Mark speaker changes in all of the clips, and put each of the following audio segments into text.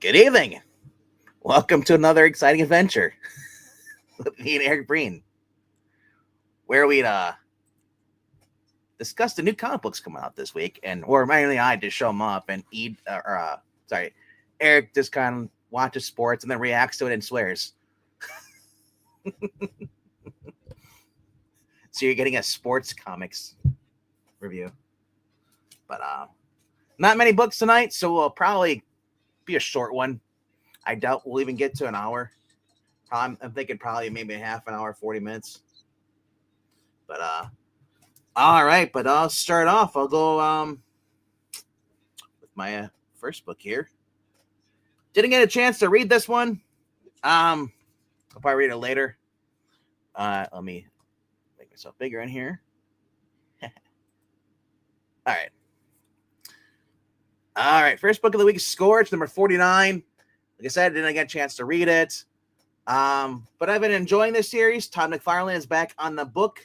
Speaker 1: Good evening. Welcome to another exciting adventure with me and Eric Breen, where we discuss the new comic books coming out this week, or mainly I just show them up and Eric just kind of watches sports and then reacts to it and swears. So you're getting a sports comics review, but not many books tonight, so we'll probably be a short one. I doubt we'll even get to an hour. I'm thinking probably maybe a half an hour, 40 minutes. But all right. But I'll start off. I'll go with my first book here. Didn't get a chance to read this one. I'll probably read it later. Let me make myself bigger in here. All right. All right. First book of the week is Scourge, number 49. Like I said, I didn't get a chance to read it. But I've been enjoying this series. Todd McFarlane is back on the book.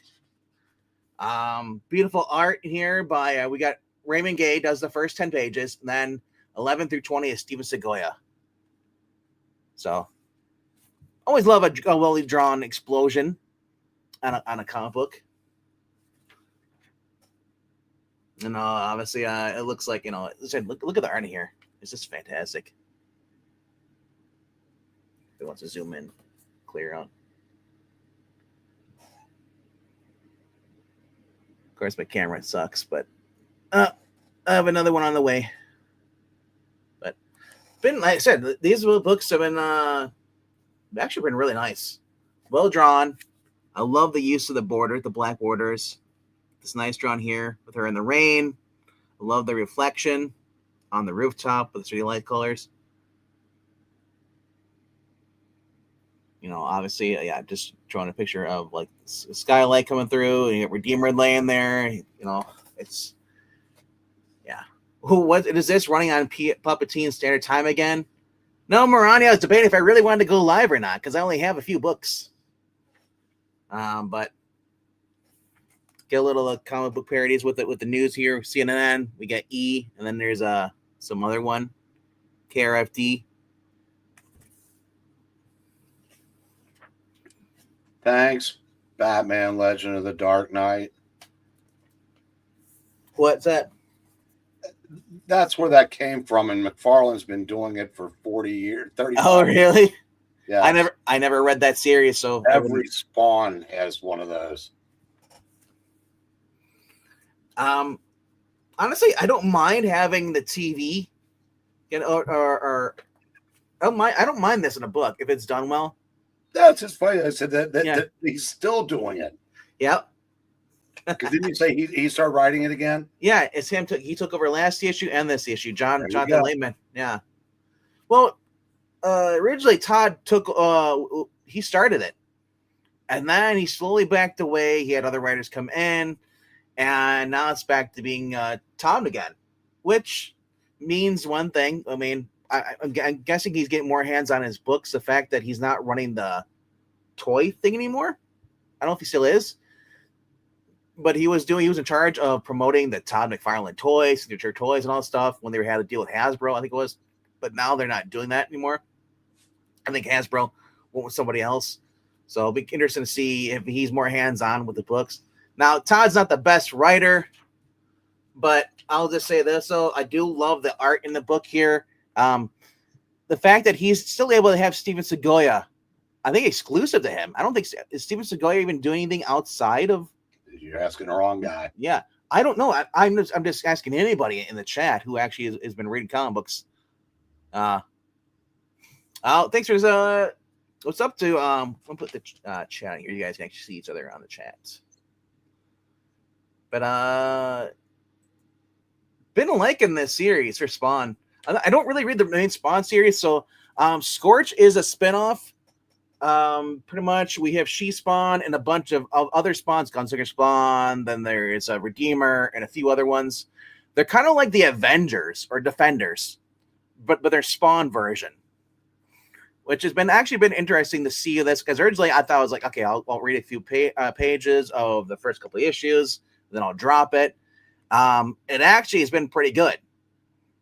Speaker 1: Beautiful art here by we got Raymond Gay does the first 10 pages, and then 11 through 20 is Steven Segoya. So always love a well drawn explosion on a comic book. And obviously it looks like, look at the art in here. It's just fantastic. If it wants to zoom in, clear out. Of course, my camera sucks, but I have another one on the way. But like I said, these books have been actually been really nice, well drawn. I love the use of the border, the black borders. It's nice drawn here with her in the rain. I love the reflection on the rooftop with the 3D light colors. Obviously, just drawing a picture of like skylight coming through, and you get Redeemer laying there. It's What is this running on Puppetine Standard Time again? No, Marani, I was debating if I really wanted to go live or not because I only have a few books. But get a little comic book parodies with it with the news here. CNN, we got E, and then there's some other one, KRFD.
Speaker 2: Thanks, Batman Legend of the Dark Knight.
Speaker 1: What's that?
Speaker 2: That's where that came from, and McFarlane's been doing it for 40 years, 30 years.
Speaker 1: Oh, really?
Speaker 2: Yeah.
Speaker 1: I never read that series, so
Speaker 2: every Spawn has one of those.
Speaker 1: Honestly, I don't mind having the TV, or I don't mind this in a book if it's done well.
Speaker 2: That's just funny. I said that he's still doing it.
Speaker 1: Yep.
Speaker 2: Because didn't you say he started writing it again? Yeah,
Speaker 1: it's him. He took over last issue and this issue. Jonathan Layman. Yeah. Well, originally Todd he started it, and then he slowly backed away. He had other writers come in, and now it's back to being Todd again, which means one thing. I mean, I'm guessing he's getting more hands on his books. The fact that he's not running the toy thing anymore. I don't know if he still is, but he was in charge of promoting the Todd McFarlane toys, signature toys, and all that stuff when they had to deal with Hasbro, I think it was. But now they're not doing that anymore. I think Hasbro went with somebody else. So it'll be interesting to see if he's more hands on with the books. Now, Todd's not the best writer, but I'll just say this. So I do love the art in the book here. The fact that he's still able to have Steven Segoya, I think exclusive to him. I don't think is Steven Segoya even doing anything outside of.
Speaker 2: You're asking the wrong guy.
Speaker 1: Yeah, I don't know. I'm just asking anybody in the chat who actually has been reading comic books. Thanks for what's up to I'll put the chat here. You guys can actually see each other on the chat. But been liking this series for Spawn. I don't really read the main Spawn series, so Scorch is a spinoff. Pretty much we have She-Spawn and a bunch of other Spawns, Gunslinger Spawn, then there's a Redeemer and a few other ones. They're kind of like the Avengers or Defenders, but they're Spawn version, which has been interesting to see this, because originally I thought I was like, okay, I'll read a few pages of the first couple of issues, then I'll drop it. It actually has been pretty good.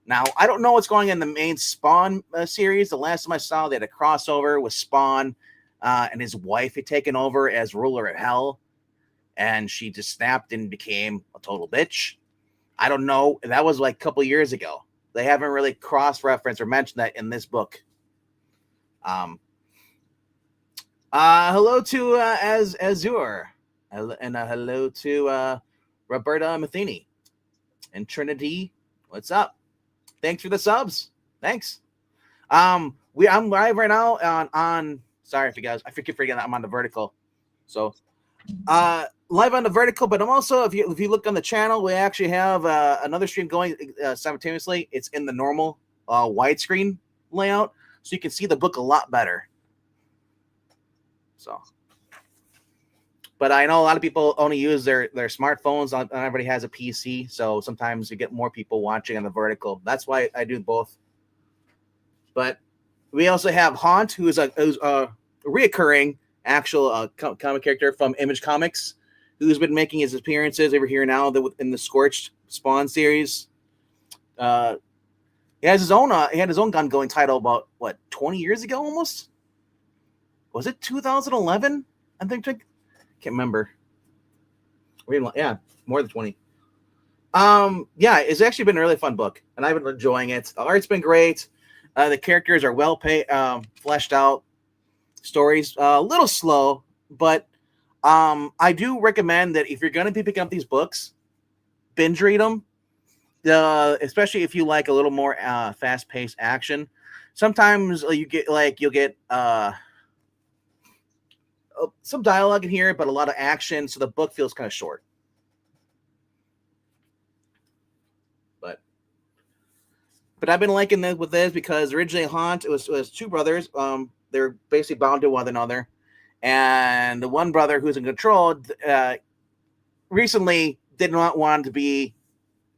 Speaker 1: Now, I don't know what's going on in the main Spawn series. The last time I saw, they had a crossover with Spawn and his wife had taken over as ruler of hell, and she just snapped and became a total bitch. I don't know. That was like a couple years ago. They haven't really cross-referenced or mentioned that in this book. Hello to Azure, and hello to Roberta Matheny and Trinity. What's up? Thanks for the subs. Thanks. I'm live right now on sorry if you guys, I forget I'm on the vertical. So live on the vertical, but I'm also, if you look on the channel, we actually have another stream going simultaneously. It's in the normal widescreen layout, so you can see the book a lot better. So, but I know a lot of people only use their smartphones. Not everybody has a PC, so sometimes you get more people watching on the vertical. That's why I do both. But we also have Haunt, who's a reoccurring actual comic character from Image Comics, who's been making his appearances over here now in the Scorched Spawn series. He has his own. He had his own gun going title about 20 years ago almost. Was it 2011? I think. Can't remember. Yeah, more than 20. Yeah, it's actually been a really fun book, and I've been enjoying it. The art's been great. The characters are well fleshed out. Stories a little slow, but I do recommend that if you're going to be picking up these books, binge read them. Especially if you like a little more fast-paced action. Sometimes you'll get some dialogue in here, but a lot of action, so the book feels kind of short. But I've been liking this with this because originally Haunt, it was two brothers. They're basically bound to one another, and the one brother who's in control recently did not want to be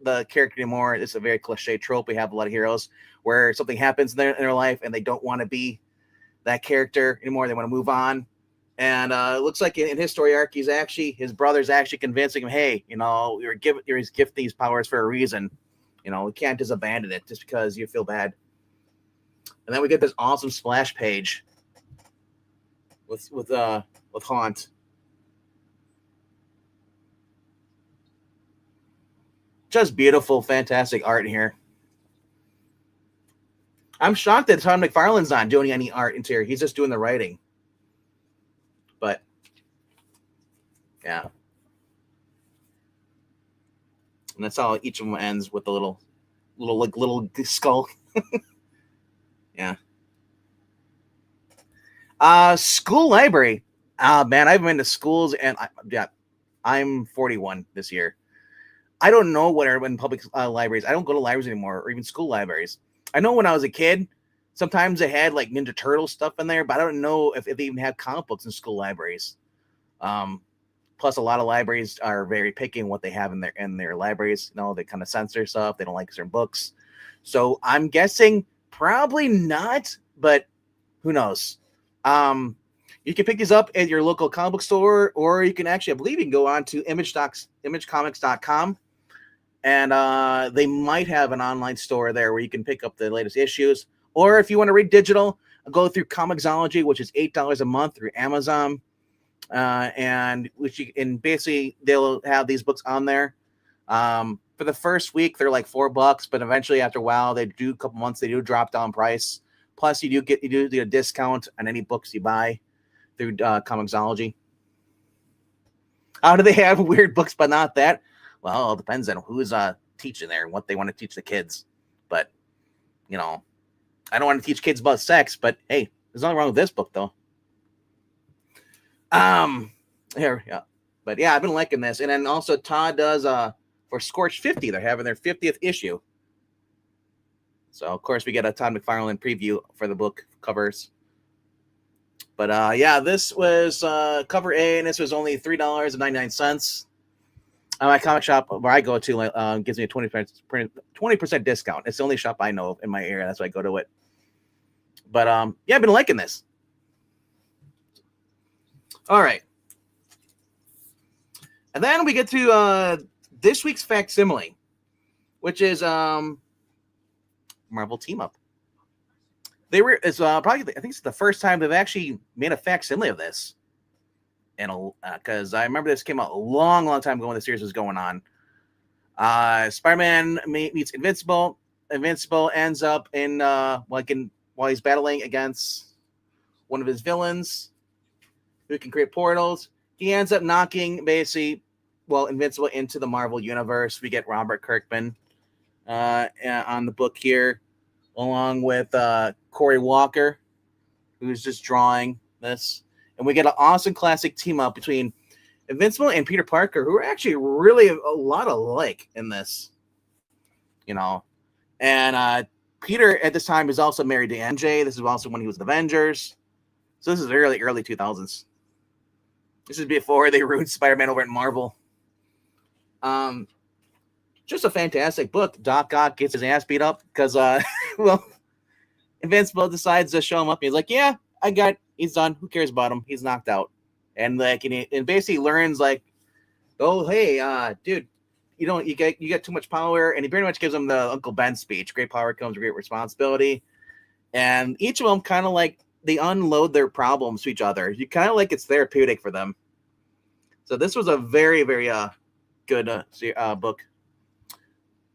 Speaker 1: the character anymore. It's a very cliche trope. We have a lot of heroes where something happens in their life and they don't want to be that character anymore. They want to move on. And it looks like in his story arc, his brother's actually convincing him, hey, you're gifting these powers for a reason. We can't just abandon it just because you feel bad. And then we get this awesome splash page with Haunt. Just beautiful, fantastic art in here. I'm shocked that Todd McFarlane's not doing any art into here. He's just doing the writing. But yeah. And that's how each of them ends, with the little skull. Yeah. School library. Man, I've been to schools, and I'm 41 this year. I don't know what are in public libraries. I don't go to libraries anymore, or even school libraries. I know when I was a kid, sometimes they had like Ninja Turtle stuff in there, but I don't know if they even have comic books in school libraries. Plus, a lot of libraries are very picky in what they have in their libraries. They kind of censor stuff. They don't like certain books. So I'm guessing probably not, but who knows? You can pick these up at your local comic book store, or you can actually, I believe, you can go on to imagecomics.com, and they might have an online store there where you can pick up the latest issues. Or if you want to read digital, go through Comixology, which is $8 a month through Amazon. And basically they'll have these books on there. For the first week they're like $4, but eventually after a while, a couple months, they do drop down price. Plus you do get a discount on any books you buy through Comixology. How do they have weird books but not that? Well, it depends on who's teaching there and what they want to teach the kids. But I don't want to teach kids about sex, but hey, there's nothing wrong with this book though. Here, yeah. But yeah, I've been liking this. And then also Todd does for Scorched 50, they're having their 50th issue. So of course we get a Todd McFarlane preview for the book covers. But yeah, this was cover A, and this was only $3.99. My comic shop where I go to gives me a 20% discount. It's the only shop I know of in my area. That's why I go to it. But yeah, I've been liking this. All right. And then we get to this week's facsimile, which is Marvel team up. It's probably, I think it's the first time they've actually made a facsimile of this. And because I remember this came out a long, long time ago when the series was going on. Spider-Man meets Invincible. Invincible ends up while he's battling against one of his villains who can create portals. He ends up knocking Invincible into the Marvel universe. We get Robert Kirkman on the book here, along with Corey Walker, who's just drawing this. And we get an awesome classic team up between Invincible and Peter Parker, who are actually really a lot alike in this, And Peter at this time is also married to MJ. This is also when he was in Avengers. So this is early 2000s. This is before they ruined Spider-Man over at Marvel. Just a fantastic book. Doc Ock gets his ass beat up because, Invincible decides to show him up. He's like, yeah, he's done. Who cares about him? He's knocked out. And and basically learns oh, hey, dude, you get too much power. And he pretty much gives him the Uncle Ben speech. Great power comes with great responsibility. And each of them kind of they unload their problems to each other. You kind of it's therapeutic for them. So this was a very, very good book.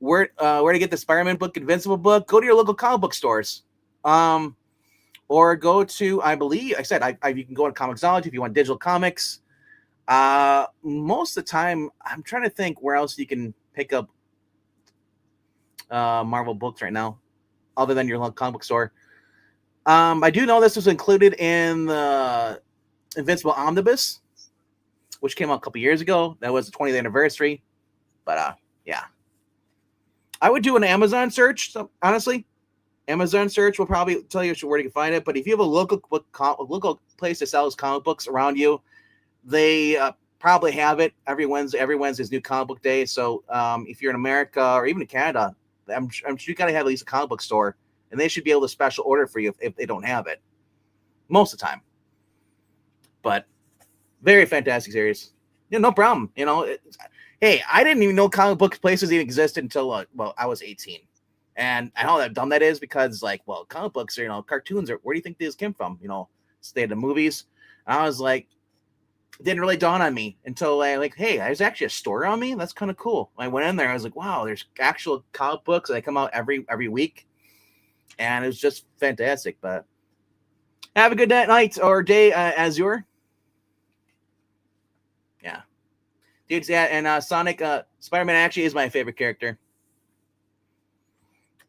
Speaker 1: Where to get the Spider-Man book, Invincible book? Go to your local comic book stores. Or go to, I believe, you can go to Comixology if you want digital comics. Most of the time, I'm trying to think where else you can pick up Marvel books right now, other than your local comic book store. I do know this was included in the Invincible Omnibus, which came out a couple years ago. That was the 20th anniversary. But, yeah. I would do an Amazon search, honestly. Amazon search will probably tell you where you can find it. But if you have a local place that sells comic books around you, they probably have it every Wednesday. Every Wednesday is New Comic Book Day. So if you're in America or even in Canada, I'm sure you got to have at least a comic book store, and they should be able to special order for you if they don't have it. Most of the time. But very fantastic series. No problem. Hey, I didn't even know comic book places even existed until I was 18. And I know how dumb that is because comic books are, cartoons where do you think these came from? Stay at the movies. And I was it didn't really dawn on me until hey, there's actually a store on me. That's kind of cool. I went in there. I was like, wow, there's actual comic books. And they come out every week. And it was just fantastic. But have a good night or day, Azure. Yeah. Dudes, yeah, and Sonic, Spider-Man actually is my favorite character.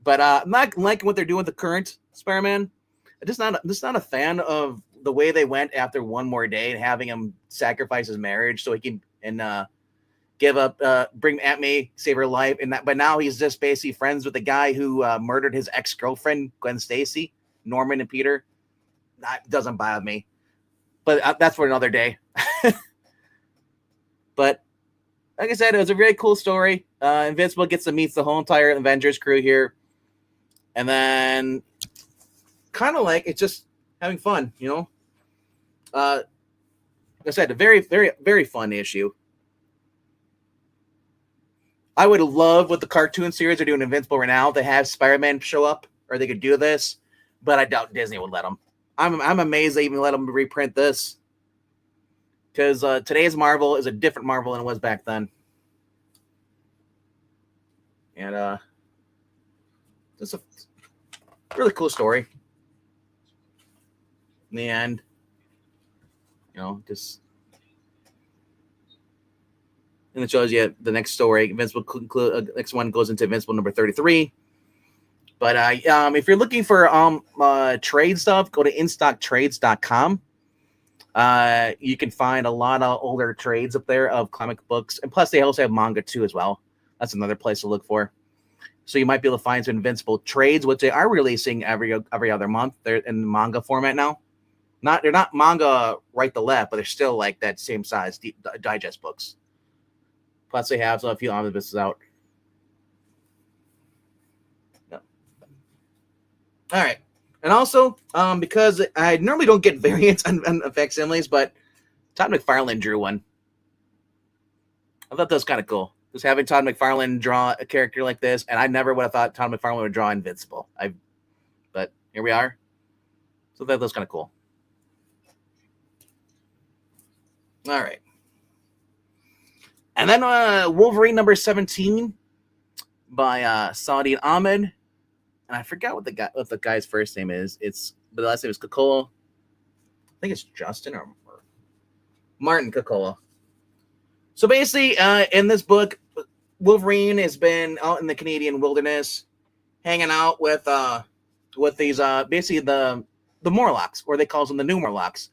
Speaker 1: But I'm not liking what they're doing with the current Spider-Man. I'm just not a fan of the way they went after one more day and having him sacrifice his marriage so he can give up, bring Aunt May, save her life, but now he's just basically friends with the guy who murdered his ex-girlfriend, Gwen Stacy, Norman and Peter. That doesn't bother me, but that's for another day. But like I said, it was a really cool story. Invincible gets to meet the whole entire Avengers crew here. And then kind of it's just having fun, Like I said, a very, very, very fun issue. I would love what the cartoon series are doing Invincible right now to have Spider-Man show up, or they could do this, but I doubt Disney would let them. I'm amazed they even let them reprint this. Because today's Marvel is a different Marvel than it was back then. And just a really cool story. In the end, just and it shows you the next story. Invincible next one goes into Invincible number 33. But if you're looking for trade stuff, go to instocktrades.com. You can find a lot of older trades up there of comic books, and plus they also have manga too as well. That's another place to look for. So you might be able to find some Invincible trades, which they are releasing every other month. They're in manga format now. They're not manga right to left, but they're still that same size digest books. Plus they have a few omnibuses out. Yep. All right. And also, because I normally don't get variants on facsimiles, but Todd McFarlane drew one. I thought that was kind of cool. was having Todd McFarlane draw a character like this, and I never would have thought Todd McFarlane would draw Invincible. But here we are. So that was kind of cool. All right. And then Wolverine number 17 by Saudi Ahmed. And I forgot what the guy's first name is. But the last name is Kokola. I think it's Justin or Martin Kokola. So basically, in this book, Wolverine has been out in the Canadian wilderness, hanging out with these basically the Morlocks, or they call them the New Morlocks.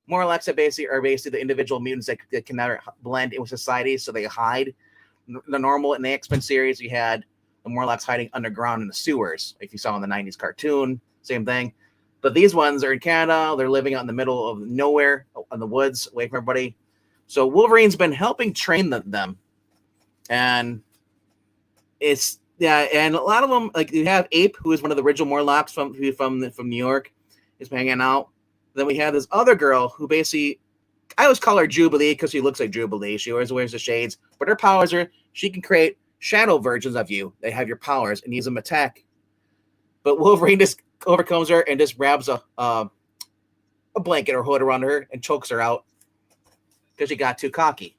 Speaker 1: Morlocks are basically the individual mutants that can never blend in with society, so they hide. The normal in the X-Men series, you had the Morlocks hiding underground in the sewers, like you saw in the 90s cartoon, same thing. But these ones are in Canada. They're living out in the middle of nowhere, in the woods, away from everybody. So Wolverine's been helping train them. And and a lot of them, like you have Ape, who is one of the original Morlocks from New York, is hanging out. Then we have this other girl who basically, I always call her Jubilee because she looks like Jubilee. She always wears the shades, but her powers are she can create shadow versions of you. They have your powers and use them attack. But Wolverine just overcomes her and just grabs a blanket or hood around her and chokes her out because she got too cocky.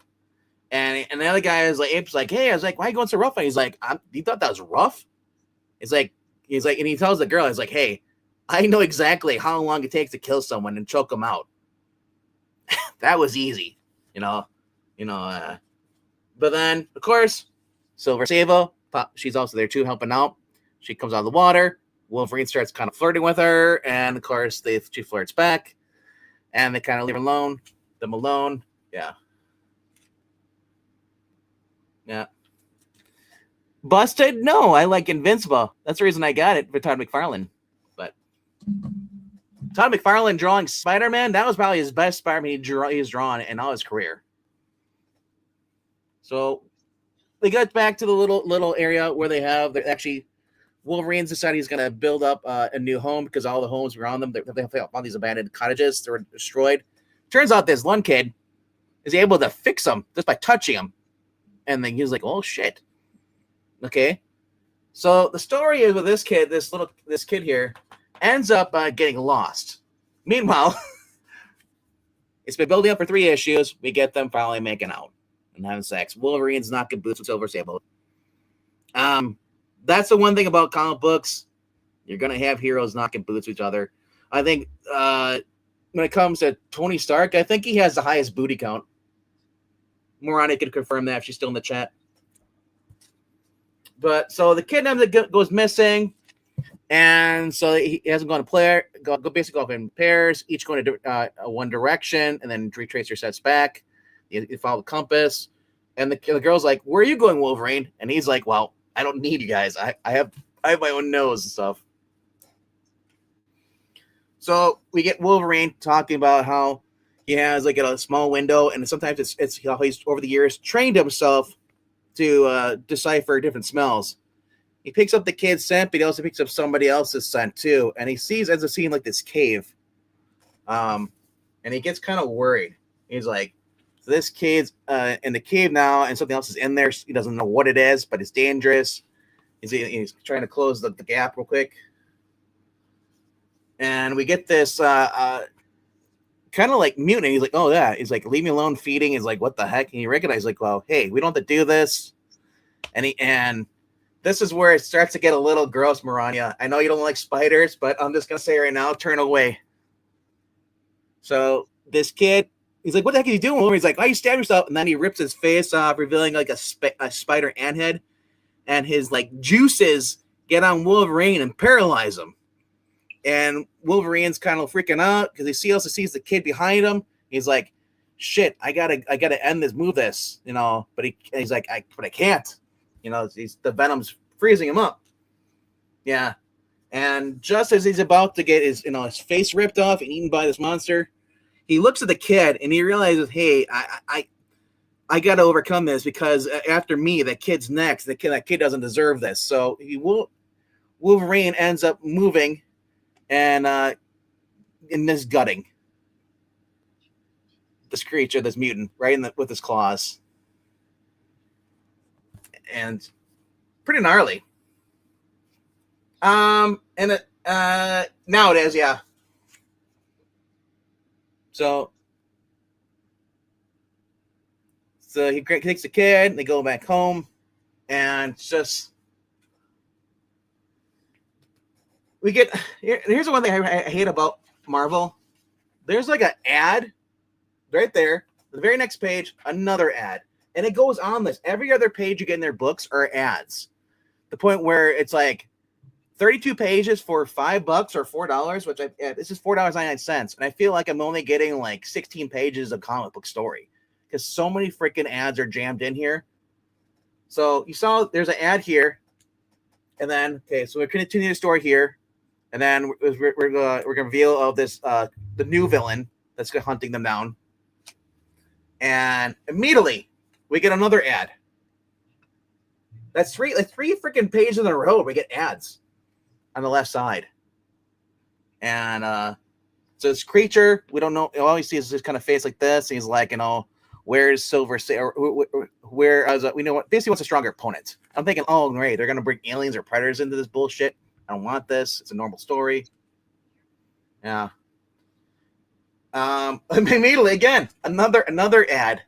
Speaker 1: And the other guy is like, Ape's like, hey, I was like, why are you going so rough? And he's like, you thought that was rough? He's like, and he tells the girl, he's like, hey, I know exactly how long it takes to kill someone and choke them out. That was easy, But then, of course, Silver Sable, she's also there too, helping out. She comes out of the water. Wolverine starts kind of flirting with her, and of course, she flirts back, and they kind of leave them alone. Yeah. Busted? No, I like Invincible. That's the reason I got it for Todd McFarlane. But Todd McFarlane drawing Spider-Man, that was probably his best Spider-Man he's drawn in all his career. So they got back to the little area where they have actually Wolverine's decided he's going to build up a new home because all the homes around them, they found these abandoned cottages that were destroyed. Turns out this one kid is able to fix them just by touching them. And then he was like, oh, shit. Okay. So the story is with this kid, this kid here, ends up getting lost. Meanwhile, it's been building up for 3 issues. We get them finally making out and having sex. Wolverine's knocking boots with Silver Sable. That's the one thing about comic books. You're going to have heroes knocking boots with each other. I think when it comes to Tony Stark, I think he has the highest booty count. Morani could confirm that if she's still in the chat. But so the kid goes missing, and so he hasn't gone to basically go up in pairs, each going to one direction, and then retrace your sets back. You follow the compass, and the girl's like, "Where are you going, Wolverine?" And he's like, "Well, I don't need you guys. I have my own nose and stuff." So we get Wolverine talking about how he has like a small window, and sometimes it's how he's over the years trained himself to decipher different smells. He picks up the kid's scent, but he also picks up somebody else's scent too. And he ends up seeing like this cave, and he gets kind of worried. He's like, so this kid's in the cave now, and something else is in there. He doesn't know what it is, but it's dangerous. He's trying to close the gap real quick. And we get this kind of like mutant. He's like, oh yeah. He's like, leave me alone, feeding. He's like, what the heck? And he recognizes like, well, hey, we don't have to do this. And this is where it starts to get a little gross, Marania. I know you don't like spiders, but I'm just gonna say right now, turn away. So this kid, he's like, what the heck are you doing? He's like, why you stab yourself? And then he rips his face off, revealing like a spider ant head, and his like juices get on Wolverine and paralyze him. And Wolverine's kind of freaking out because he also sees the kid behind him. He's like, shit, I gotta end this, move this, but he's like, I can't, the venom's freezing him up. Yeah. And just as he's about to get his face ripped off and eaten by this monster, he looks at the kid and he realizes, hey, I got to overcome this because after me, that kid's next. That kid doesn't deserve this. So Wolverine ends up moving and in this gutting this creature, this mutant, right with his claws. and pretty gnarly. And now it is, yeah. So he takes the kid, and they go back home, and just we get here's the one thing I hate about Marvel. There's like an ad right there. The very next page, another ad, and it goes on this. Every other page you get in their books are ads. The point where it's like 32 pages for $5 or $4, which this is $4.99, and I feel like I'm only getting like 16 pages of comic book story because so many freaking ads are jammed in here. So you saw there's an ad here, and then so we continue the story here, and then we're gonna reveal of this the new villain that's hunting them down, and immediately we get another ad. That's three freaking pages in a row. We get ads on the left side, and so this creature, we don't know. All we see is this kind of face like this. And he's like, where's Silver Sable? Where we know what basically what's a stronger opponent. I'm thinking, oh great, they're gonna bring aliens or predators into this bullshit. I don't want this. It's a normal story. Yeah. Immediately again, another ad.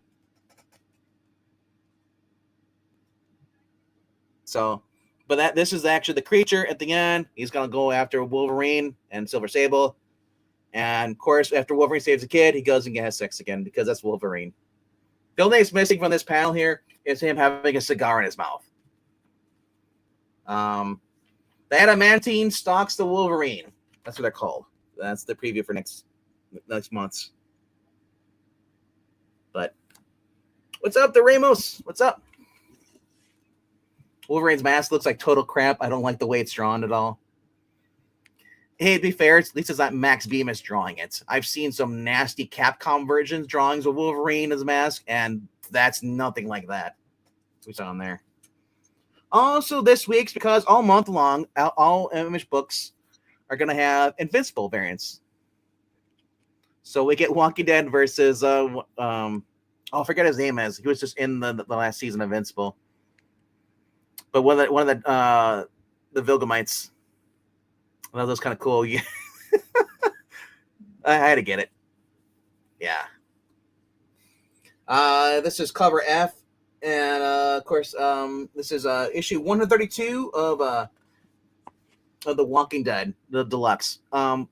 Speaker 1: So, but this is actually the creature at the end. He's gonna go after Wolverine and Silver Sable, and of course, after Wolverine saves the kid, he goes and has sex again because that's Wolverine. The only thing that's missing from this panel here is him having a cigar in his mouth. The Adamantine stalks the Wolverine. That's what they're called. That's the preview for next month's. But what's up, the Ramos? What's up? Wolverine's mask looks like total crap. I don't like the way it's drawn at all. Hey, to be fair, at least it's not Max Bemis drawing it. I've seen some nasty Capcom versions drawings of Wolverine as a mask, and that's nothing like that. We saw on there. Also, this week's, because all month long, all Image books are going to have Invincible variants. So we get Walking Dead versus, I forget his name is. He was just in the last season of Invincible. But one of the Vilgamites. That was kind of cool. Yeah. I had to get it. Yeah. This is cover F. And, of course, this is issue 132 of The Walking Dead, the deluxe.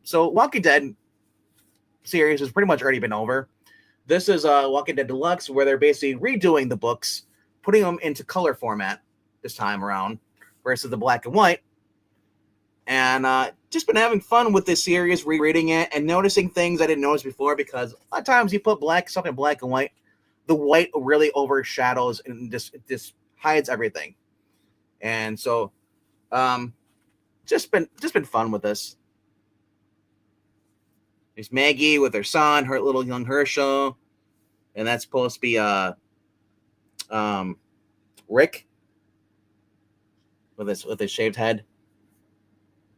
Speaker 1: So Walking Dead series has pretty much already been over. This is Walking Dead Deluxe, where they're basically redoing the books, putting them into color format this time around versus the black and white. And just been having fun with this series, rereading it and noticing things I didn't notice before, because a lot of times you put something black and white, the white really overshadows and just hides everything. And so just been fun with this. There's Maggie with her son, her little young Herschel, and that's supposed to be Rick with his shaved head.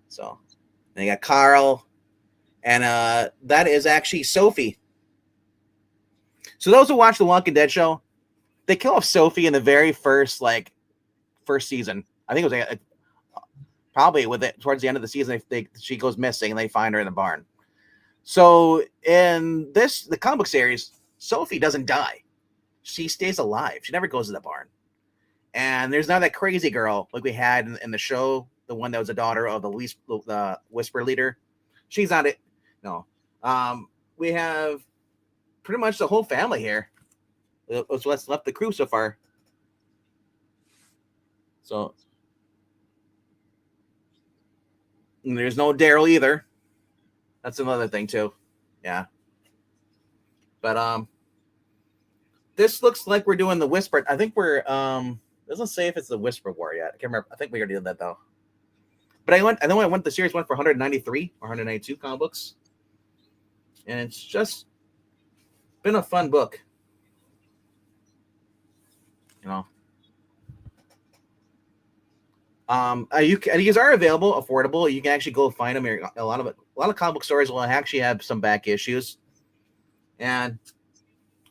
Speaker 1: So then you got Carl, and that is actually Sophie. So those who watch the Walking Dead show, they kill off Sophie in the very first season. I think it was probably towards the end of the season. She goes missing, and they find her in the barn. So in the comic book series, Sophie doesn't die; she stays alive. She never goes to the barn. And there's not that crazy girl like we had in the show, the one that was a daughter of the Whisper leader. She's not it. No, we have pretty much the whole family here. That's what's left the crew so far. So there's no Daryl either. That's another thing too. Yeah. But this looks like we're doing the Whisper. I think we're doesn't say if it's the Whisper War yet. I can't remember. I think we already did that though. But the series went for 193 or 192 comic books. And it's just been a fun book. These are available, affordable. You can actually go find them. A lot of comic book stores will actually have some back issues. And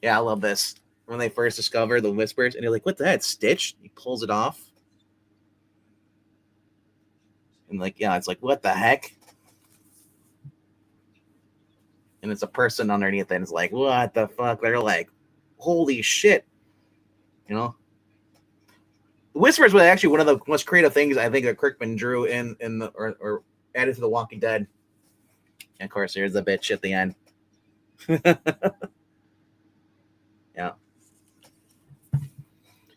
Speaker 1: yeah, I love this. when they first discover the whispers, and you're like, what the heck? It's Stitch? He pulls it off. And like, yeah, it's like, what the heck? And it's a person underneath it, and it's like, what the fuck? They're like, holy shit. You know? The whispers was actually one of the most creative things I think that Kirkman drew in the or added to The Walking Dead. And of course, there's the bitch at the end. Yeah.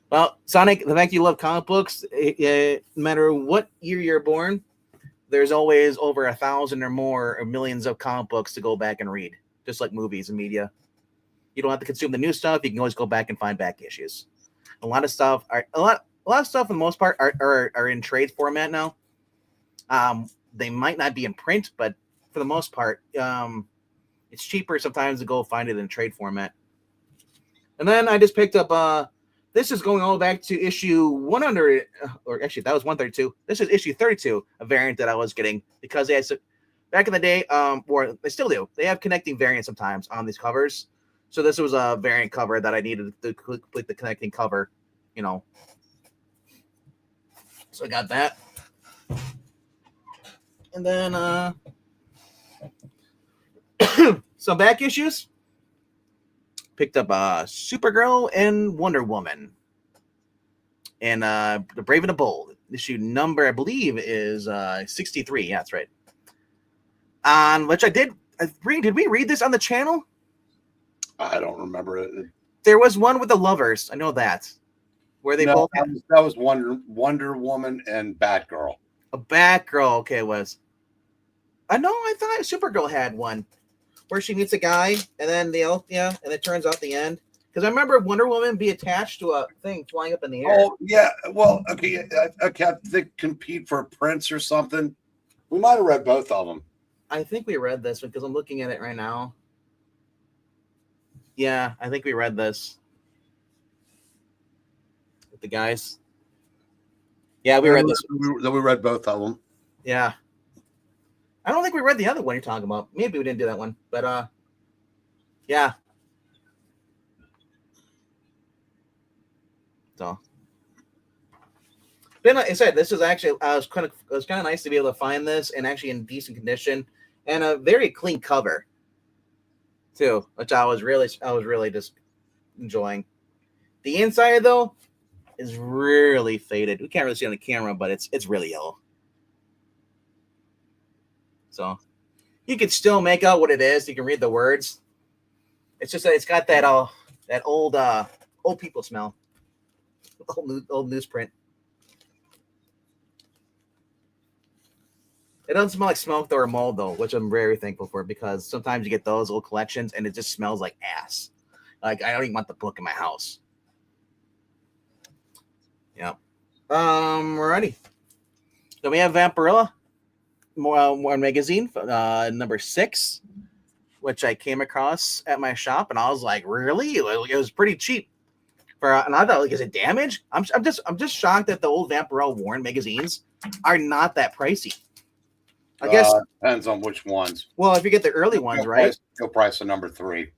Speaker 1: Well, Sonic, the fact you love comic books, no matter what year you're born, there's always over 1,000 or more or millions of comic books to go back and read, just like movies and media. You don't have to consume the new stuff. You can always go back and find back issues. A lot of stuff for the most part are in trade format now. They might not be in print, but for the most part, it's cheaper sometimes to go find it in trade format. And then I just picked up this is going all back to issue 100, or actually that was 132. This is issue 32, a variant that I was getting because they had back in the day, or they still do. They have connecting variants sometimes on these covers. So this was a variant cover that I needed to complete the connecting cover, you know. So I got that. And then some back issues. Picked up Supergirl and Wonder Woman. And The Brave and the Bold. Issue number, I believe, is 63. Yeah, that's right. Which I did read. Did we read this on the channel?
Speaker 2: I don't remember it.
Speaker 1: There was one with the lovers. I know that. Where they both
Speaker 2: that was Wonder Woman and Batgirl.
Speaker 1: A Batgirl, okay, it was. I know, I thought Supergirl had one where she meets a guy and then and it turns out the end. Because I remember Wonder Woman be attached to a thing flying up in the air.
Speaker 2: Oh, yeah. Well, okay. They compete for a prince or something. We might have read both of them.
Speaker 1: I think we read this because I'm looking at it right now. Yeah, I think we read this. With the guys. Yeah, we read this.
Speaker 2: We read both of them.
Speaker 1: Yeah. I don't think we read the other one you're talking about. Maybe we didn't do that one. But, yeah. So, but like I said, this is actually it was kind of nice to be able to find this and actually in decent condition and a very clean cover too, which I was really just enjoying. The inside though is really faded. We can't really see it on the camera, but it's really yellow. So you can still make out what it is. You can read the words. It's just that it's got that old people smell. Old newsprint. It doesn't smell like smoke or mold though, which I'm very thankful for because sometimes you get those old collections and it just smells like ass. Like I don't even want the book in my house. Yep. Alrighty. Then we have Vampirella, more magazine, number 6, which I came across at my shop, and I was like, really? It was pretty cheap. And I thought, like, is it damaged? I'm just shocked that the old Vampirella Warren magazines are not that pricey. I guess
Speaker 2: depends on which ones.
Speaker 1: Well, if you get the early ones, right?
Speaker 2: Still price of number 3.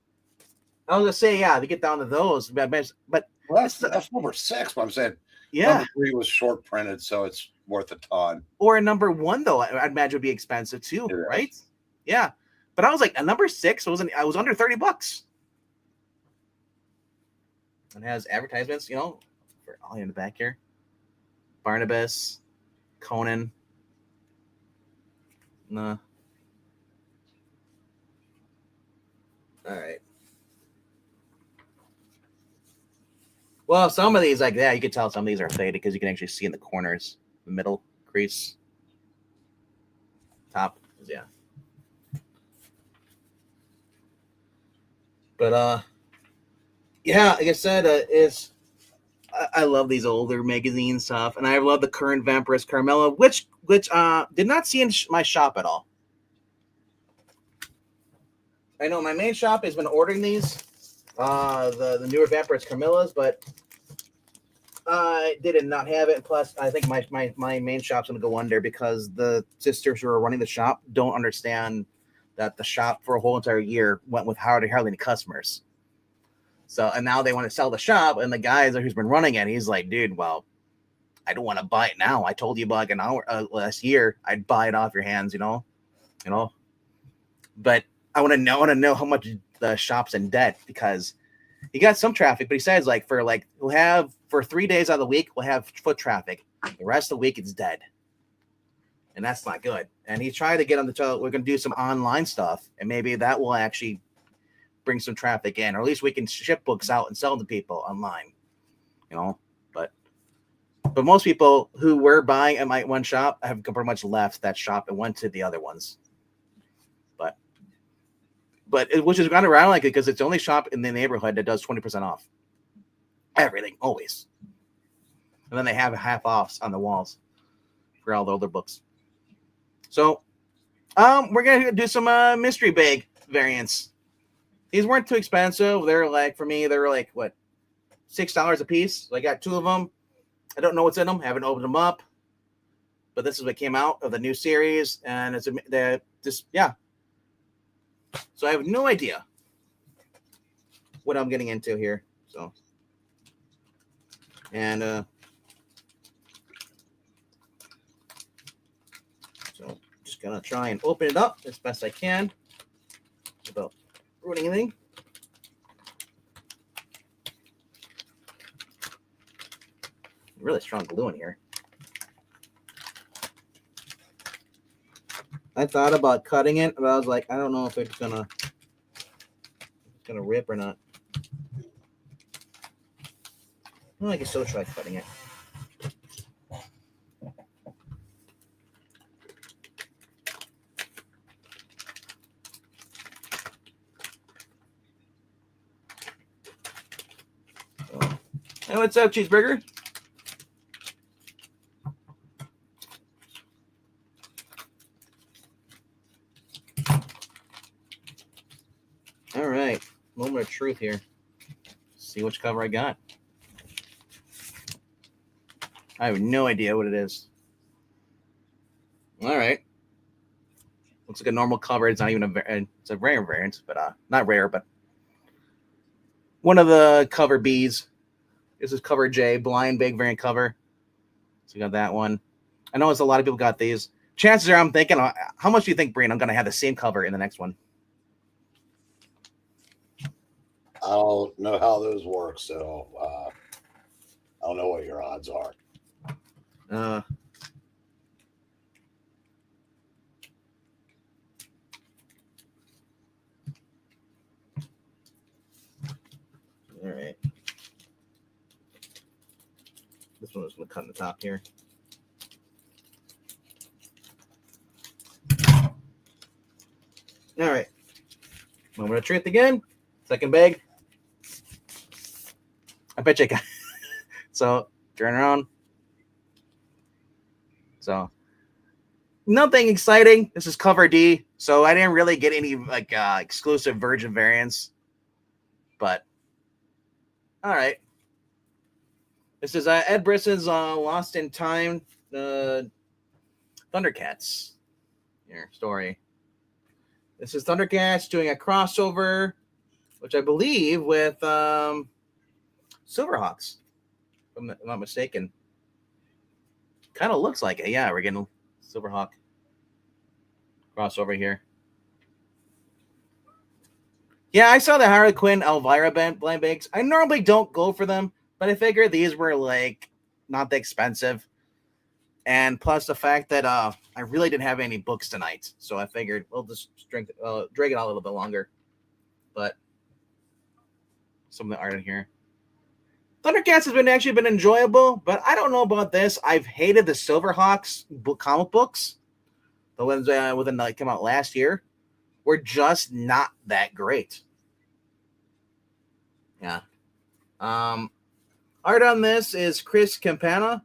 Speaker 1: I was gonna say, yeah, if you get down to those, but
Speaker 2: that's number 6. But I'm saying,
Speaker 1: yeah,
Speaker 2: number 3 was short printed, so it's worth a ton.
Speaker 1: Or a number 1 though, I'd imagine would be expensive too, right? Yeah, but I was like, a number 6 I was under $30. It has advertisements, you know, for all in the back here. Barnabas, Conan. Nah. All right. Well, some of these, like, yeah, you can tell some of these are faded because you can actually see in the corners, the middle crease. Top, yeah. But, yeah, like I said, I love these older magazine stuff, and I love the current Vampiress Carmella, which did not see in my shop at all. I know my main shop has been ordering these, the newer Vampiress Carmellas, but they did not have it. Plus, I think my main shop's gonna go under because the sisters who are running the shop don't understand that the shop for a whole entire year went with hardly any customers. So, and now they want to sell the shop, and the guy who's been running it, he's like, dude, well, I don't want to buy it now. I told you about like an hour last year, I'd buy it off your hands, you know. But I want to know how much the shop's in debt, because he got some traffic, but he says like we'll have for 3 days out of the week, we'll have foot traffic. The rest of the week it's dead. And that's not good. And he tried to get on the show. We're going to do some online stuff, and maybe that will actually bring some traffic in, or at least we can ship books out and sell them to people online, you know. But most people who were buying at my one shop have pretty much left that shop and went to the other ones. Which is kind of ironic, because it's the only shop in the neighborhood that does 20% off everything, always. And then they have half offs on the walls for all the older books. So, we're gonna do some mystery bag variants. These weren't too expensive. They're like, for me, they were like what, $6 a piece. So I got 2 of them. I don't know what's in them. Haven't opened them up. But this is what came out of the new series, and it's yeah. So I have no idea what I'm getting into here. So, and so just gonna try and open it up as best I can without ruining anything. Really strong glue in here. I thought about cutting it, but I was like, I don't know if it's gonna rip or not. Well, I can still try cutting it. So, hey, what's up, cheeseburger? All right, moment of truth here. See which cover I got. I have no idea what it is. All right, looks like a normal cover. It's not even it's a rare variant, but not rare, but one of the cover B's. This is cover J, blind big variant cover. So you got that one. I know it's a lot of people got these. Chances are, I'm thinking, how much do you think, Breen, I'm going to have the same cover in the next one?
Speaker 2: I don't know how those work, so I don't know what your odds are.
Speaker 1: All right. This one is going to cut in the top here. All right. Moment of truth again. Second bag. I bet you got. So turn around. So nothing exciting. This is cover D. So I didn't really get any like exclusive Virgin variants. But all right. This is Ed Brisson's Lost in Time Thundercats here story. This is Thundercats doing a crossover, which I believe with Silverhawks, if I'm not mistaken. Kind of looks like it. Yeah, we're getting Silverhawk crossover here. Yeah, I saw the Harley Quinn Elvira blind bags. I normally don't go for them, but I figured these were like not that expensive. And plus the fact that I really didn't have any books tonight. So I figured we'll just drag it out a little bit longer. But some of the art in here. Thundercats has actually been enjoyable, but I don't know about this. I've hated the Silverhawks comic books. The ones that came out last year were just not that great. Yeah. Art on this is Chris Campana,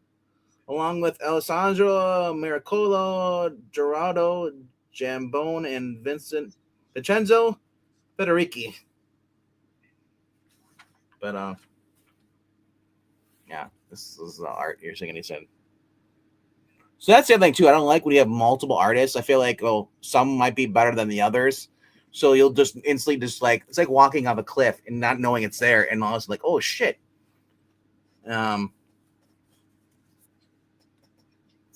Speaker 1: along with Alessandro Miracolo, Gerardo Jambone, and Vincenzo Federici. But yeah, this is the art you're seeing. He said. So that's the other thing too. I don't like when you have multiple artists. I feel like some might be better than the others, So you'll just instantly just like it's like walking off a cliff and not knowing it's there, and all of a sudden like, oh shit. Some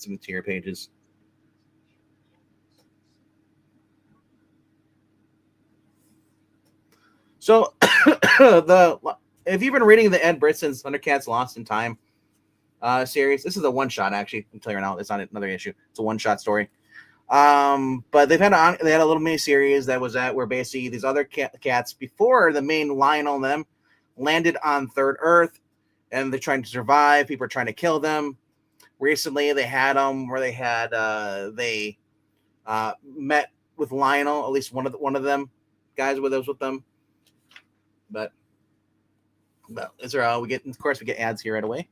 Speaker 1: interior pages. So if you've been reading the Ed Brisson's Thundercats Lost in Time series, this is a one shot actually. I'm telling you now, it's not another issue. It's a one shot story. But they had a little mini series that was where basically these other cats before the main Lionel and them landed on Third Earth, and they're trying to survive. People are trying to kill them. Recently, they had them where they met with Lionel, at least one of them guys with them. But we get ads here right away.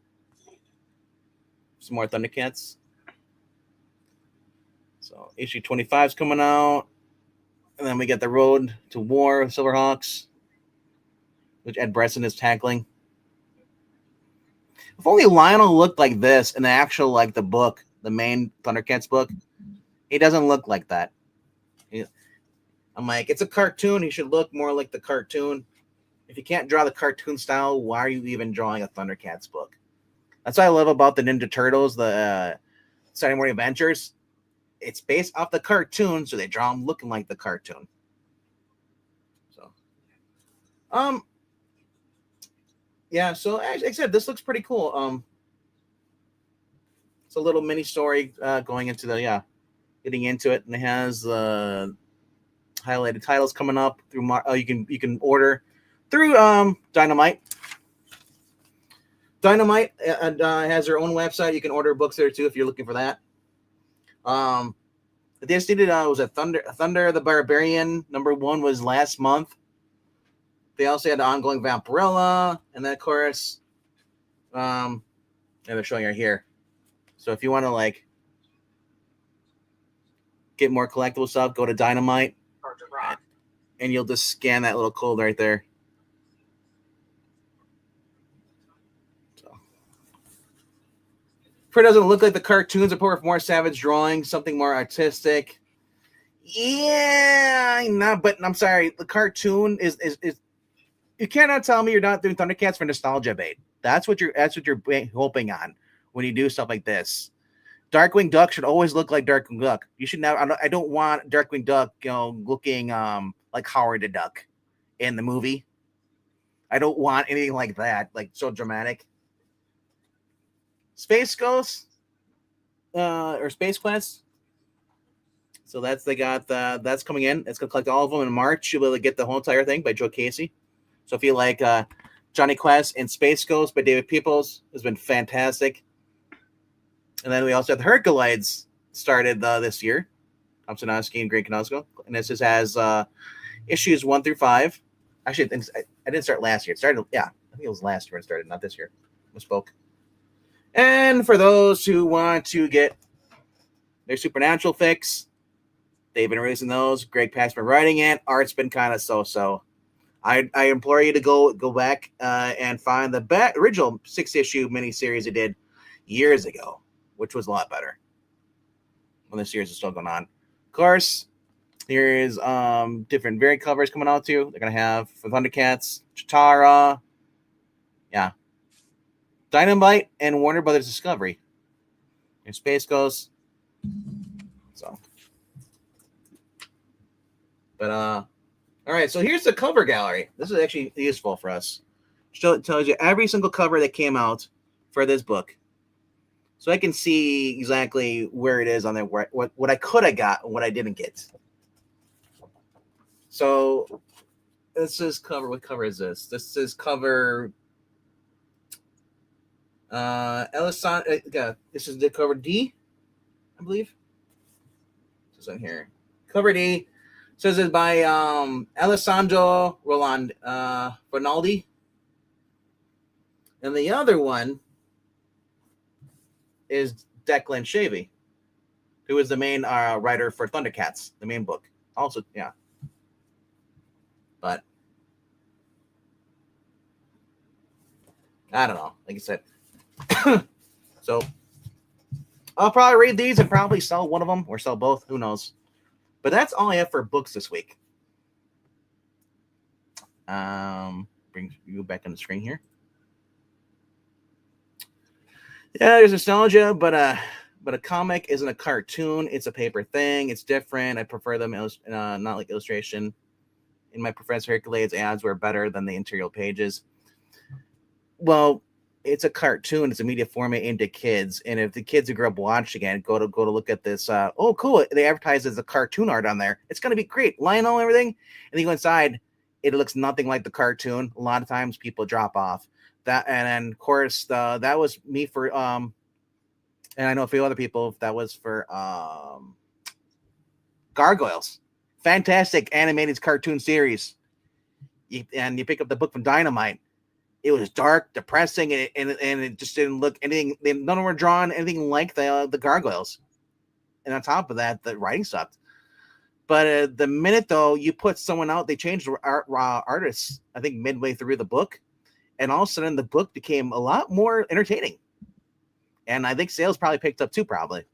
Speaker 1: Some more Thundercats. So issue 25 is coming out, and then we get the Road to War of Silverhawks, which Ed Brisson is tackling. If only Lionel looked like this in the actual like the book, the main Thundercats book. He doesn't look like that. I'm like, it's a cartoon. He should look more like the cartoon. If you can't draw the cartoon style, why are you even drawing a Thundercats book? That's what I love about the Ninja Turtles, the Saturday Morning Adventures. It's based off the cartoon, so they draw them looking like the cartoon. So, yeah. So as I said, this looks pretty cool. It's a little mini story going into getting into it, and it has highlighted titles coming up through. You can order through Dynamite. Dynamite has their own website. You can order books there too if you're looking for that. They just did was a Thunder the Barbarian #1 was last month. They also had the ongoing Vampirella, and then of course, and they're showing right here. So if you want to like get more collectible stuff, go to Dynamite, and you'll just scan that little code right there. It doesn't look like the cartoons are more savage drawing, something more artistic. Yeah, but I'm sorry. The cartoon is you cannot tell me you're not doing Thundercats for nostalgia bait. That's what you're hoping on when you do stuff like this. Darkwing Duck should always look like Darkwing Duck. You should never. I don't want Darkwing Duck, looking like Howard the Duck in the movie. I don't want anything like that, like so dramatic. Space Ghost or Space Quest. So that's coming in. It's gonna collect all of them in March. You'll be able to get the whole entire thing by Joe Casey. So if you like Johnny Quest and Space Ghost by David Peoples, has been fantastic. And then we also have the Herculoids started this year. Tom Sanowski and Greg Konosko. And this has issues 1 through 5. Actually, I didn't start last year. It started, I think it was last year it started, not this year. Misspoke. And for those who want to get their Supernatural fix, they've been releasing those. Greg Pak's been writing it. Art's been kind of so-so. I implore you to go back and find the original 6-issue miniseries they did years ago, which was a lot better when the series is still going on. Of course, here's different variant covers coming out too. They're going to have for Thundercats, Chitara, Dynamite, and Warner Brothers Discovery. Your Space Ghost. So, but all right. So here's the cover gallery. This is actually useful for us. It tells you every single cover that came out for this book, so I can see exactly where it is on there. What I could have got, and what I didn't get. So this is cover. What cover is this? This is cover. This is the cover D, I believe. This is on here. Cover D says it's by Alessandro Ronaldi. And the other one is Declan Shalvey, who is the main writer for Thundercats, the main book. Also, but I don't know. Like I said. So I'll probably read these and probably sell one of them or sell both. Who knows? But that's all I have for books this week. Bring you back on the screen here. Yeah, there's nostalgia, but a comic isn't a cartoon. It's a paper thing. It's different. I prefer them not like illustration. In my Professor Hercules ads were better than the interior pages. Well, it's a cartoon. It's a media format aimed at kids, and if the kids who grew up watching it go to look at this, oh cool, they advertise as a cartoon art on there. It's gonna be great, Lionel and everything. And you go inside, it looks nothing like the cartoon. A lot of times people drop off. That and then of course that was me for and I know a few other people that was for Gargoyles. Fantastic animated cartoon series. And you pick up the book from Dynamite. It was dark, depressing, and it just didn't look anything. None of them were drawn anything like the Gargoyles. And on top of that, the writing sucked. But the minute though you put someone out, they changed the artists. I think midway through the book, and all of a sudden the book became a lot more entertaining. And I think sales probably picked up too, probably.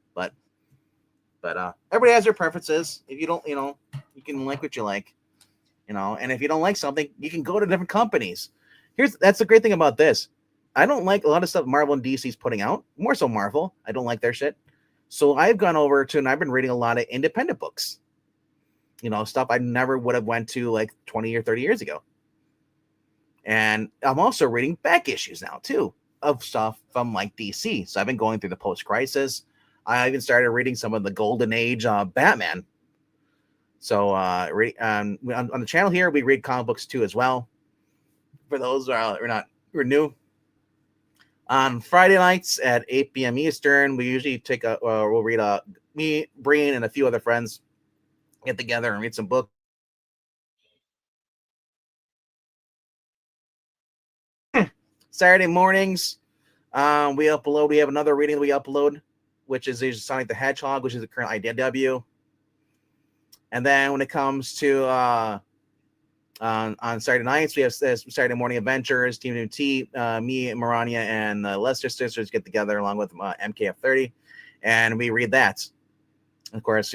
Speaker 1: But everybody has their preferences. If you don't, you can like what you like, And if you don't like something, you can go to different companies. That's the great thing about this. I don't like a lot of stuff Marvel and DC's putting out. More so Marvel. I don't like their shit. So I've gone over to and I've been reading a lot of independent books. Stuff I never would have went to like 20 or 30 years ago. And I'm also reading back issues now too of stuff from like DC. So I've been going through the post-crisis. I even started reading some of the Golden Age Batman. So on the channel here, we read comic books too as well. For those who are new. On Friday nights at 8 p.m. Eastern, we usually we'll read me, Breen, and a few other friends get together and read some books. Saturday mornings, we upload. We have another reading that we upload, which is Sonic the Hedgehog, which is the current IDW. And then when it comes to on Saturday nights, we have Saturday Morning Adventures, Team T, me, Marania, and the Lester sisters get together along with MKF30, and we read that. Of course,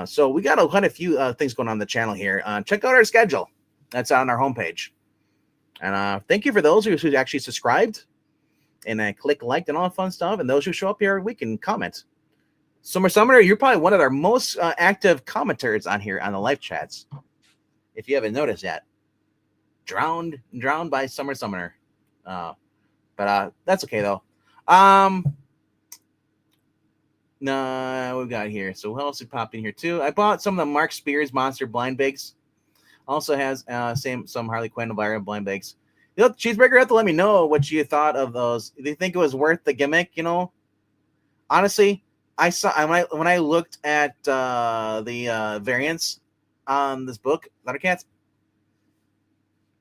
Speaker 1: so we got quite a few things going on the channel here. Check out our schedule. That's on our homepage. And thank you for those who actually subscribed and click liked and all that fun stuff. And those who show up here, we can comment. Summer Summoner, you're probably one of our most active commenters on here on the live chats. If you haven't noticed yet, drowned by Summer Summoner. But that's okay though. No, we've got here. So what else we popped in here too? I bought some of the Mark Spears Monster Blind Bags. Also has some Harley Quinn Elvira blind bags. Cheeseburger, you have to let me know what you thought of those. Do you think it was worth the gimmick? Honestly, I saw when I looked at the variants on this book, Thundercats.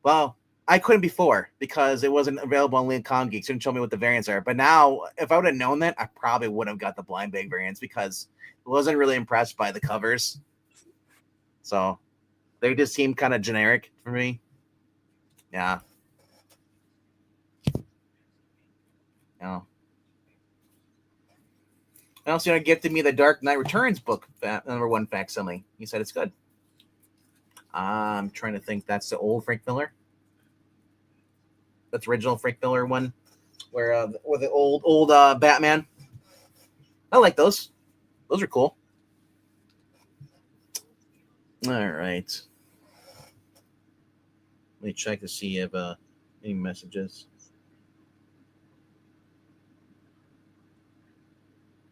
Speaker 1: Well, I couldn't before because it wasn't available on Lean Con Geeks. It didn't show me what the variants are. But now, if I would have known that, I probably would have got the blind bag variants because I wasn't really impressed by the covers. So they just seem kind of generic for me. Yeah. Yeah. And also, gifted me the Dark Knight Returns book, #1 facsimile. He said it's good. I'm trying to think. That's the old Frank Miller. That's original Frank Miller one, where the old Batman. I like those. Those are cool. All right. Let me check to see if any messages.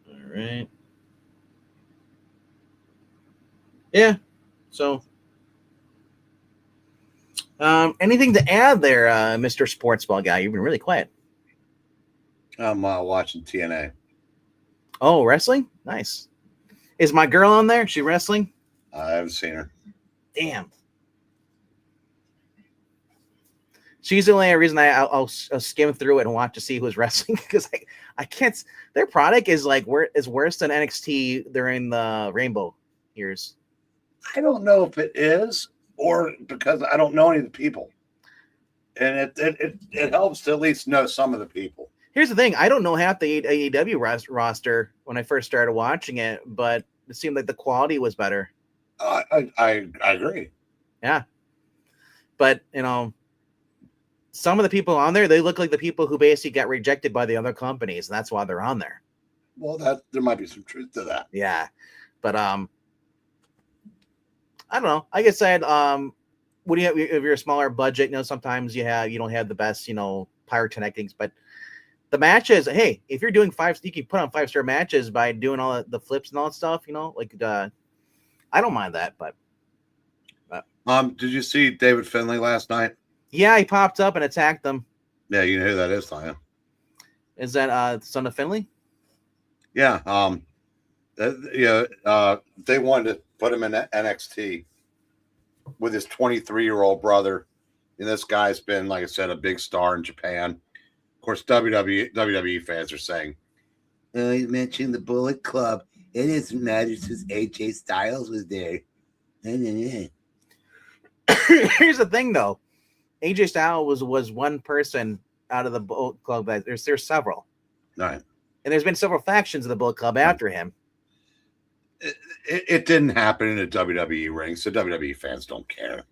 Speaker 1: All right. Yeah. So, anything to add there, Mr. Sportsball guy? You've been really quiet.
Speaker 2: I'm watching TNA.
Speaker 1: Oh, wrestling? Nice. Is my girl on there? She wrestling?
Speaker 2: I haven't seen her.
Speaker 1: Damn. She's the only reason I'll skim through it and watch to see who's wrestling because I can't. Their product is worse than NXT during the Rainbow years.
Speaker 2: I don't know if it is or because I don't know any of the people, and it helps to at least know some of the people.
Speaker 1: Here's the thing: I don't know half the AEW roster when I first started watching it, but it seemed like the quality was better.
Speaker 2: I agree.
Speaker 1: Yeah. But some of the people on there, they look like the people who basically got rejected by the other companies, and that's why they're on there.
Speaker 2: Well, there might be some truth to that.
Speaker 1: Yeah, but I don't know. Like I said, when you have, if you're a smaller budget, sometimes you don't have the best, pyrotechnics, but the matches, hey, if you're doing you can put on 5-star matches by doing all the flips and all that stuff, I don't mind that, but
Speaker 2: did you see David Finlay last night?
Speaker 1: yeah, he popped up and attacked them.
Speaker 2: Yeah, you know who that is, don't you?
Speaker 1: Is that son of Finlay?
Speaker 2: Yeah. They wanted to put him in NXT with his 23-year-old brother. And this guy's been, like I said, a big star in Japan. Of course, WWE fans are saying, "Oh, he's mentioning the Bullet Club. It doesn't matter since AJ Styles was there."
Speaker 1: Here's the thing, though. AJ Styles was one person out of the Bullet Club. There's several.
Speaker 2: Right.
Speaker 1: And there's been several factions of the Bullet Club after him.
Speaker 2: It didn't happen in a WWE ring, so WWE fans don't care.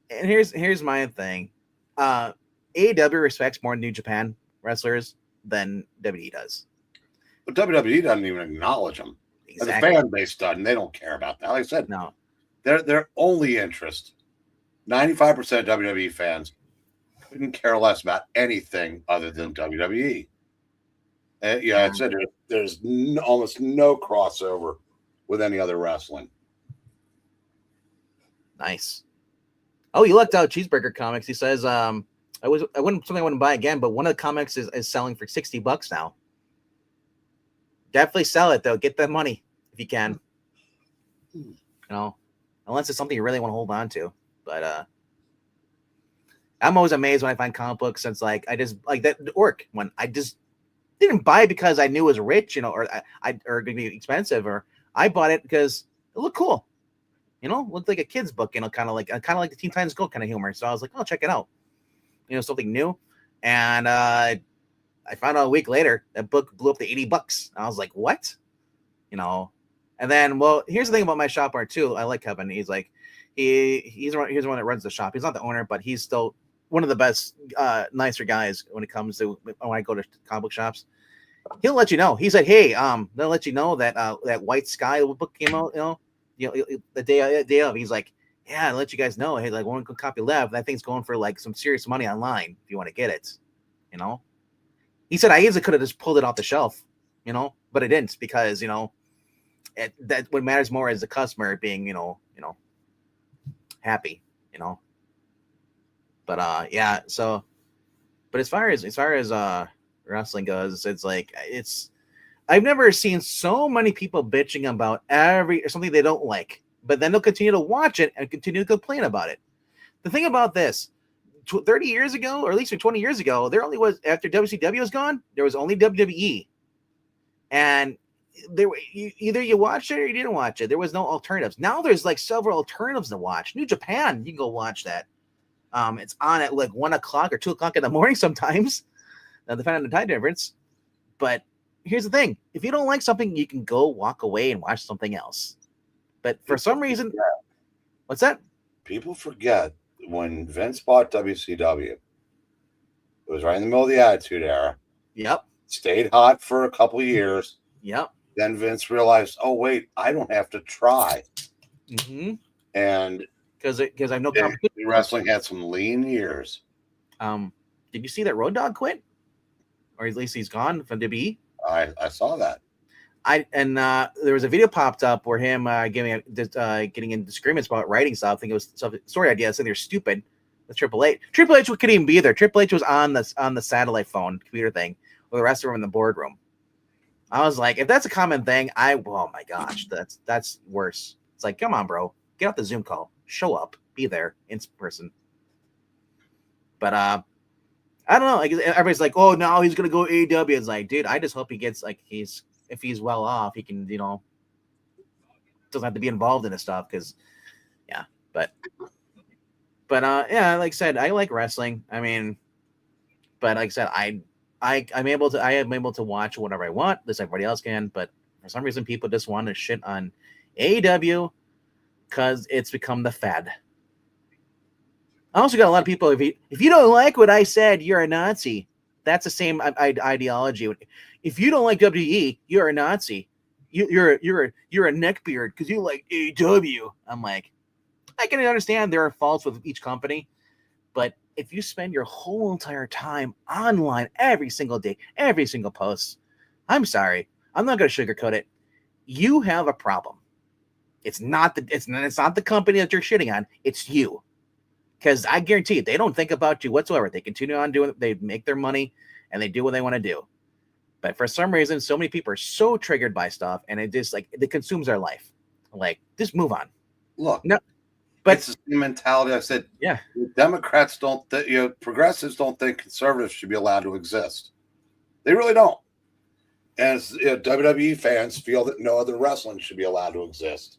Speaker 1: And here's my thing. AEW respects more New Japan wrestlers than WWE does.
Speaker 2: But WWE doesn't even acknowledge them. Exactly. And the fan base doesn't. They don't care about that. Like I said,
Speaker 1: no.
Speaker 2: Their only interest, 95% of WWE fans couldn't care less about anything other than WWE. I said there's almost no crossover with any other wrestling.
Speaker 1: Nice. Oh, you lucked out Cheeseburger Comics. He says, I wouldn't buy again, but one of the comics is selling for $60 now. Definitely sell it though. Get that money if you can. Unless it's something you really want to hold on to. But I'm always amazed when I find comic books. Since I just like that Orc one. I just didn't buy it because I knew it was rich, or going to be expensive, or I bought it because it looked cool. Looked like a kid's book, kind of like the Teen Titans Go kind of humor. So I was like, oh, check it out. Something new. And I found out a week later that book blew up to $80. I was like, what? And then, well, here's the thing about my shop art too. I like Kevin. He's like, he's the one that runs the shop. He's not the owner, but he's still one of the best, nicer guys when it comes to when I go to comic book shops. He'll let you know. He said, hey, they'll let you know that that White Sky book came out, the day of. He's like, yeah, I'll let you guys know. Hey, one copy left. That thing's going for some serious money online if you want to get it. He said I easily could have just pulled it off the shelf, but I didn't because that what matters more is the customer being happy, But yeah, so but as far as wrestling goes, it's I've never seen so many people bitching about something they don't like, but then they'll continue to watch it and continue to complain about it. The thing about this, 30 years ago, or at least 20 years ago, there only was, after WCW was gone, there was only WWE. And either you watched it or you didn't watch it. There was no alternatives. Now there's several alternatives to watch. New Japan, you can go watch that. It's on at 1 o'clock or 2 o'clock in the morning sometimes, depending on the time difference. But here's the thing. If you don't like something, you can go walk away and watch something else. But for some reason, what's that?
Speaker 2: People forget when Vince bought WCW, it was right in the middle of the Attitude Era.
Speaker 1: Yep. Stayed
Speaker 2: hot for a couple of years.
Speaker 1: Yep.
Speaker 2: Then Vince realized, oh, wait, I don't have to try.
Speaker 1: Mm-hmm.
Speaker 2: And
Speaker 1: because I know competition.
Speaker 2: Wrestling had some lean years.
Speaker 1: Did you see that Road Dogg quit? Or at least he's gone from WWE?
Speaker 2: I saw that.
Speaker 1: There was a video popped up where him getting in disagreements about writing stuff. I think it was some story ideas, and they're stupid. With Triple H. Triple H couldn't even be there. Triple H was on the satellite phone computer thing with the rest of them in the boardroom. I was like, if that's a common thing, oh my gosh, that's worse. It's like, come on, bro, get off the Zoom call, show up, be there in person. But I don't know. Everybody's like, oh, no, he's gonna go AEW. It's like, dude, I just hope he gets if he's well off, he can, doesn't have to be involved in this stuff. Because, yeah, but yeah, like I said, I like wrestling. I mean, but like I said, I am able to watch whatever I want, as everybody else can. But for some reason, people just want to shit on AEW because it's become the fad. I also got a lot of people. If you don't like what I said, you're a Nazi. That's the same ideology. If you don't like WWE, you're a Nazi. You're a neckbeard because you like AEW. I'm like, I can understand there are faults with each company, but if you spend your whole entire time online every single day, every single post, I'm sorry, I'm not going to sugarcoat it. You have a problem. It's not the company that you're shitting on. It's you. Because I guarantee you, they don't think about you whatsoever. They continue on doing it. They make their money and they do what they want to do. But for some reason, so many people are so triggered by stuff, and it just like it consumes their life. Like, just move on.
Speaker 2: Look,
Speaker 1: no, but
Speaker 2: it's the same mentality. I said,
Speaker 1: yeah,
Speaker 2: Democrats don't, progressives don't think conservatives should be allowed to exist. They really don't. And WWE fans feel that no other wrestling should be allowed to exist.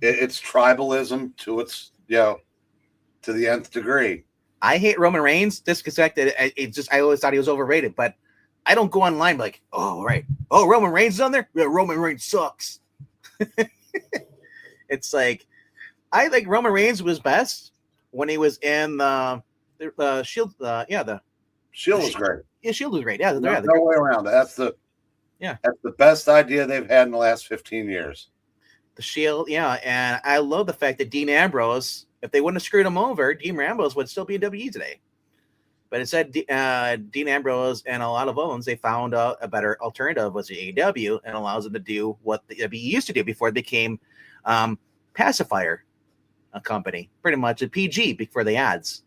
Speaker 2: It's tribalism to its, to the nth degree.
Speaker 1: I hate Roman Reigns just because I always thought he was overrated, but I don't go online like, oh, right. Oh, Roman Reigns is on there? Yeah, Roman Reigns sucks. It's like, I think Roman Reigns was best when he was in the Shield. The
Speaker 2: Shield was great.
Speaker 1: Yeah, Shield was great. Yeah,
Speaker 2: no way around it. That's the best idea they've had in the last 15 years.
Speaker 1: The Shield, yeah, and I love the fact that Dean Ambrose, if they wouldn't have screwed him over, Dean Ambrose would still be in WWE today. But instead, Dean Ambrose and a lot of owners, they found out a better alternative was the AEW, and allows them to do what the WWE used to do before it became pacifier a company, pretty much a PG before the ads.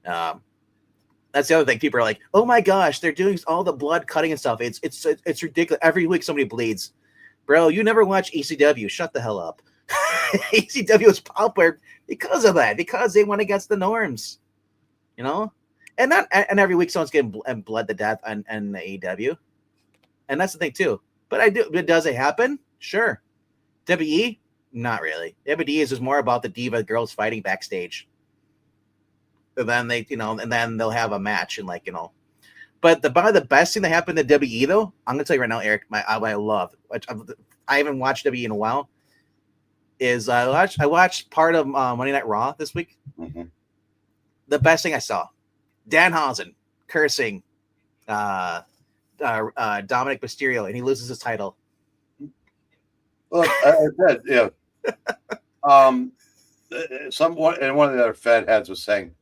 Speaker 1: That's the other thing. People are like, "Oh my gosh, they're doing all the blood cutting and stuff. It's ridiculous. Every week somebody bleeds." Bro, you never watch ECW. Shut the hell up. ECW is popular because of that, because they went against the norms, and every week someone's getting bled to death on AEW, and that's the thing too. But does it happen? Sure. WWE, not really. WWE is just more about the diva girls fighting backstage. And then and then they'll have a match and But probably the best thing that happened to WWE, though, I'm gonna tell you right now, Eric, I love, which I haven't watched WWE in a while, is I watched part of Monday Night Raw this week.
Speaker 2: Mm-hmm.
Speaker 1: The best thing I saw, Danhausen cursing Dominic Mysterio, and he loses his title.
Speaker 2: Look, I said, someone and one of the other fed heads was saying,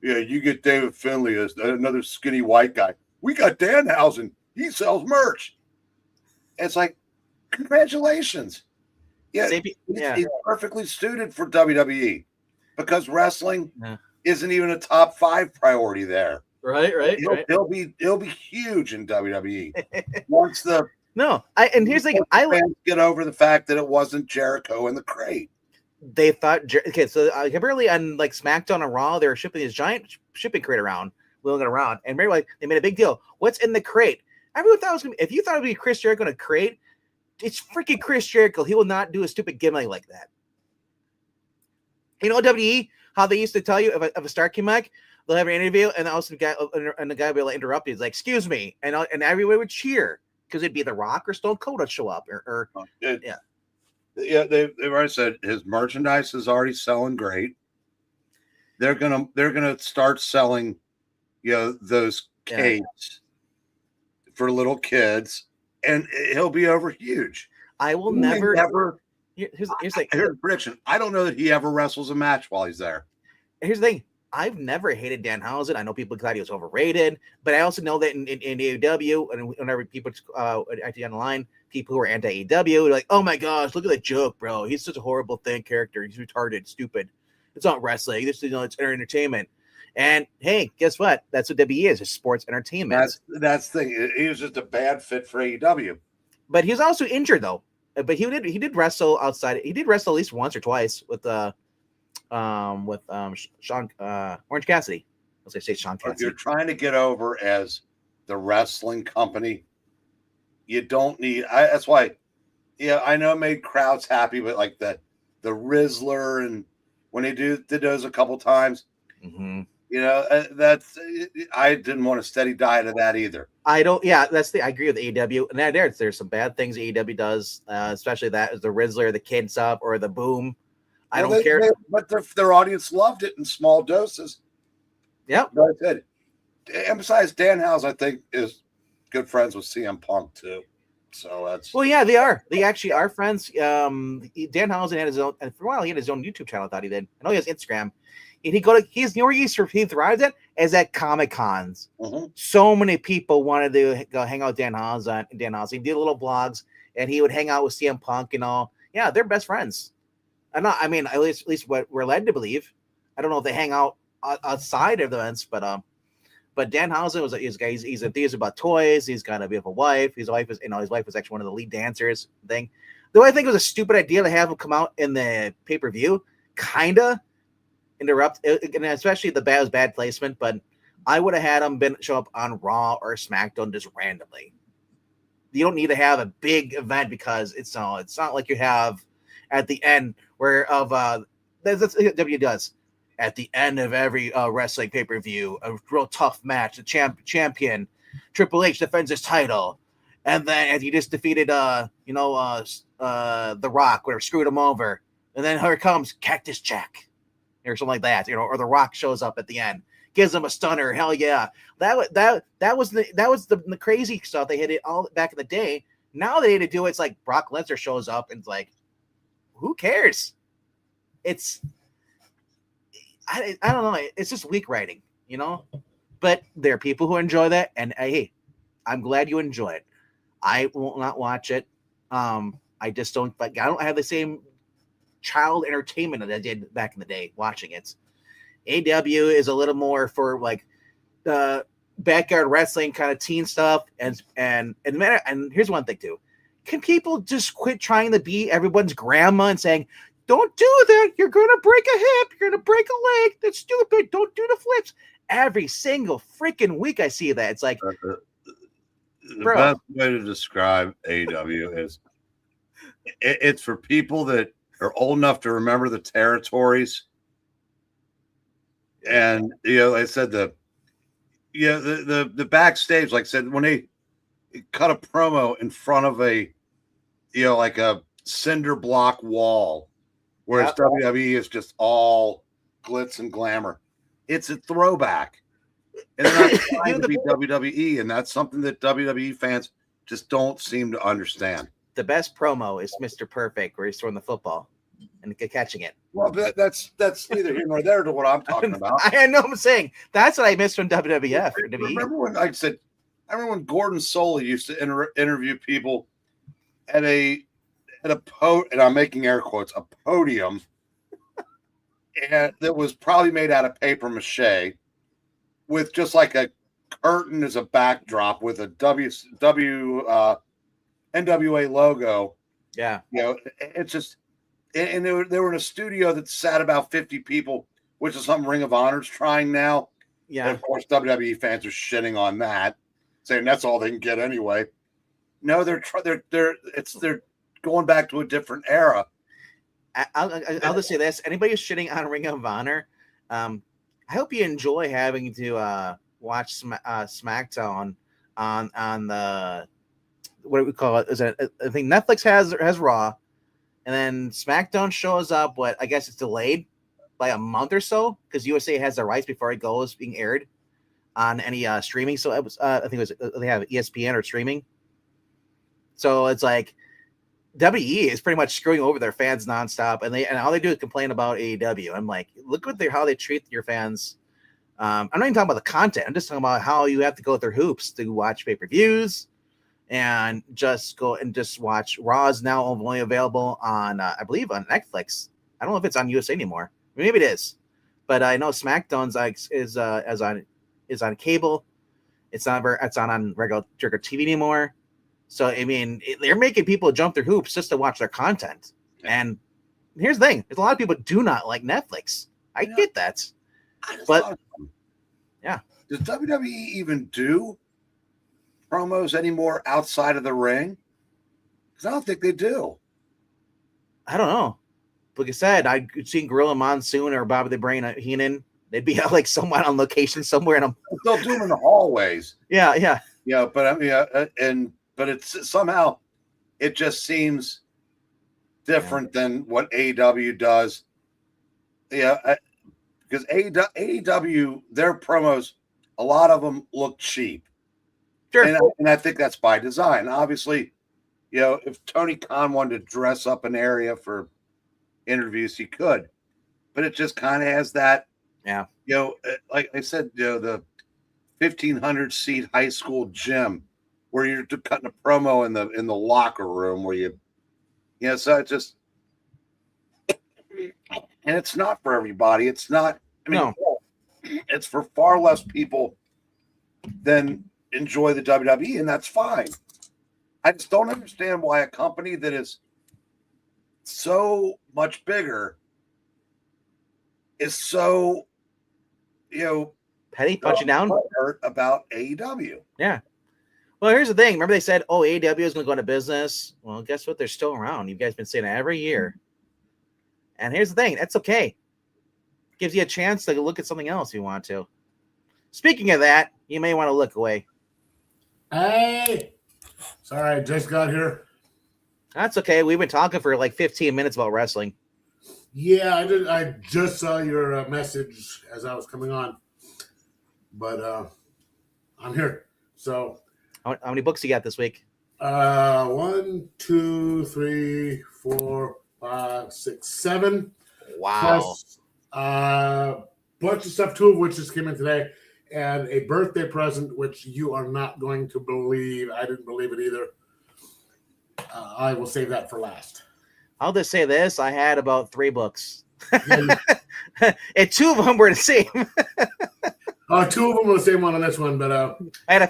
Speaker 2: you get David Finlay as another skinny white guy. We got Danhausen. He sells merch. It's like, congratulations. Yeah, he's perfectly suited for WWE because wrestling isn't even a top 5 priority there.
Speaker 1: Right.
Speaker 2: He'll be huge in WWE once the
Speaker 1: here's the thing.
Speaker 2: Fans get over the fact that it wasn't Jericho in the crate.
Speaker 1: They thought, okay, so apparently on SmackDown and Raw, they were shipping this giant shipping crate around, wheeling it around, and remember, they made a big deal. What's in the crate? Everyone thought it was gonna be, if you thought it would be Chris Jericho in a crate, it's freaking Chris Jericho. He will not do a stupid gimmick like that. WWE, how they used to tell you if a star came back, they'll have an interview, and also the guy will interrupt you. He's like, "Excuse me," and everyone would cheer because it'd be The Rock or Stone Cold would show up,
Speaker 2: Yeah, they've already said his merchandise is already selling great. They're gonna start selling, those capes for little kids, and he'll be over huge.
Speaker 1: I will never. Here's
Speaker 2: a prediction. I don't know that he ever wrestles a match while he's there.
Speaker 1: Here's the thing. I've never hated Danhausen. I know people thought he was overrated, but I also know that in AEW, and whenever people actually online, people who are anti-AEW are like, "Oh my gosh, look at that joke, bro. He's such a horrible character. He's retarded, stupid. It's not wrestling. This it's entertainment." And hey, guess what? That's what WWE is. It's sports entertainment.
Speaker 2: That's the thing. He was just a bad fit for AEW.
Speaker 1: But he was also injured though. But he did wrestle outside. He did wrestle at least once or twice with Sean Orange Cassidy. As I say, Sean Cassidy.
Speaker 2: If you're trying to get over as the wrestling company, you don't need. That's why. Yeah, I know it made crowds happy, but like the Rizzler and when they did those a couple times, that's I didn't want a steady diet of that either.
Speaker 1: I don't. Yeah, I agree with AEW. And there's some bad things AEW does, especially that is the Rizzler, the kid stuff, or the Boom. I don't care.
Speaker 2: But their audience loved it in small doses.
Speaker 1: Yep.
Speaker 2: Like I said, emphasize Danhausen, I think, is good friends with CM Punk too. So that's
Speaker 1: well, yeah, they are. They actually are friends. Danhausen had his own, and for a while he had his own YouTube channel. I thought he did. I know he has Instagram. And he thrives at is at Comic Cons.
Speaker 2: Mm-hmm.
Speaker 1: So many people wanted to go hang out with Danhausen. He did little vlogs, and he would hang out with CM Punk and all. Yeah, they're best friends. I mean, at least what we're led to believe. I don't know if they hang out outside of the events, but Danhausen he's enthused about toys. He's got a bit of a wife. His wife is actually one of the lead dancers thing. Though I think it was a stupid idea to have him come out in the pay-per-view, kinda interrupt, and especially the bad placement, but I would have had him show up on Raw or SmackDown just randomly. You don't need to have a big event because it's not like you have at the end that's what W does. At the end of every wrestling pay-per-view, a real tough match, the champion Triple H defends his title, and then he just defeated The Rock, whatever, screwed him over, and then here comes Cactus Jack or something like that, or The Rock shows up at the end, gives him a stunner. Hell yeah, that was the crazy stuff they hit it all back in the day. Now they need to do it's like Brock Lesnar shows up and it's like, who cares? I don't know. It's just weak writing, But there are people who enjoy that, and hey, I'm glad you enjoy it. I will not watch it. I just don't. But I don't have the same child entertainment that I did back in the day watching it. AW is a little more for like the backyard wrestling kind of teen stuff, and here's one thing too: can people just quit trying to be everyone's grandma and saying, "Don't do that. You're going to break a hip. You're going to break a leg. That's stupid. Don't do the flips." Every single freaking week I see that. It's like,
Speaker 2: the best way to describe AW is it's for people that are old enough to remember the territories. And, like I said, the backstage, like I said, when they cut a promo in front of a cinder block wall, whereas WWE is just all glitz and glamour. It's a throwback. And they're not trying to be WWE, and that's something that WWE fans just don't seem to understand.
Speaker 1: The best promo is Mr. Perfect, where he's throwing the football and catching it.
Speaker 2: Well, that's neither here nor there to what I'm talking about.
Speaker 1: I know I'm saying. That's what I missed from WWF.
Speaker 2: Remember when I remember when Gordon Soley used to interview people at and I'm making air quotes, a podium, and that was probably made out of paper mache with just like a curtain as a backdrop with a NWA logo.
Speaker 1: Yeah.
Speaker 2: It's just, and they were in a studio that sat about 50 people, which is something Ring of Honor's trying now.
Speaker 1: Yeah.
Speaker 2: And of course, WWE fans are shitting on that, saying that's all they can get anyway. No, they're going back to a different era.
Speaker 1: I'll just say this: anybody who's shitting on Ring of Honor, I hope you enjoy having to watch SmackDown on the what do we call it? I think Netflix has Raw, and then SmackDown shows up. What I guess it's delayed by a month or so because USA has the rights before it goes being aired on any streaming. So it was I think it was they have ESPN or streaming. So it's like WE is pretty much screwing over their fans nonstop, and all they do is complain about AEW. I'm like, look at how they treat your fans. I'm not even talking about the content. I'm just talking about how you have to go through hoops to watch pay-per-views and just go and just watch. Raw is now only available on, I believe, on Netflix. I don't know if it's on USA anymore. Maybe it is, but I know SmackDown's is on cable. It's not on regular TV anymore. So, I mean, they're making people jump through hoops just to watch their content. And here's the thing. There's a lot of people do not like Netflix. I get that. But, yeah.
Speaker 2: Does WWE even do promos anymore outside of the ring? Because I don't think they do.
Speaker 1: I don't know. Like I said, I'd seen Gorilla Monsoon or Bobby the Brain Heenan. They'd be like someone on location somewhere. And
Speaker 2: they'll do them in the hallways.
Speaker 1: Yeah.
Speaker 2: Yeah, but I mean, but it's somehow, it just seems different than what AEW does Yeah, because AEW, their promos, a lot of them look cheap.
Speaker 1: Sure.
Speaker 2: And I think that's by design. Obviously, if Tony Khan wanted to dress up an area for interviews, he could. But it just kind of has that, like I said, the 1,500 seat high school gym where you're cutting a promo in the locker room where so it just, and it's not for everybody. It's not. I mean, it's for far less people than enjoy the WWE, and that's fine. I just don't understand why a company that is so much bigger is so,
Speaker 1: petty, punching down,
Speaker 2: hurt about AEW.
Speaker 1: Yeah. Well, here's the thing. Remember they said, AEW is going to go into business. Well, guess what? They're still around. You guys been saying that every year. And here's the thing. That's okay. Gives you a chance to look at something else if you want to. Speaking of that, you may want to look away.
Speaker 3: Hey. Sorry, I just got here.
Speaker 1: That's okay. We've been talking for like 15 minutes about wrestling.
Speaker 3: Yeah, I did. I just saw your message as I was coming on. But I'm here. So
Speaker 1: how many books you got this week?
Speaker 3: 1, 2, 3, 4, 5, 6, 7.
Speaker 1: Wow.
Speaker 3: Plus bunch of stuff, 2 of which just came in today, and a birthday present, which you are not going to believe. I didn't believe it either. I will save that for last.
Speaker 1: I'll just say this. I had about 3 books. And 2 of them were the same.
Speaker 3: 2 of them were the same one on this one, but
Speaker 1: I had I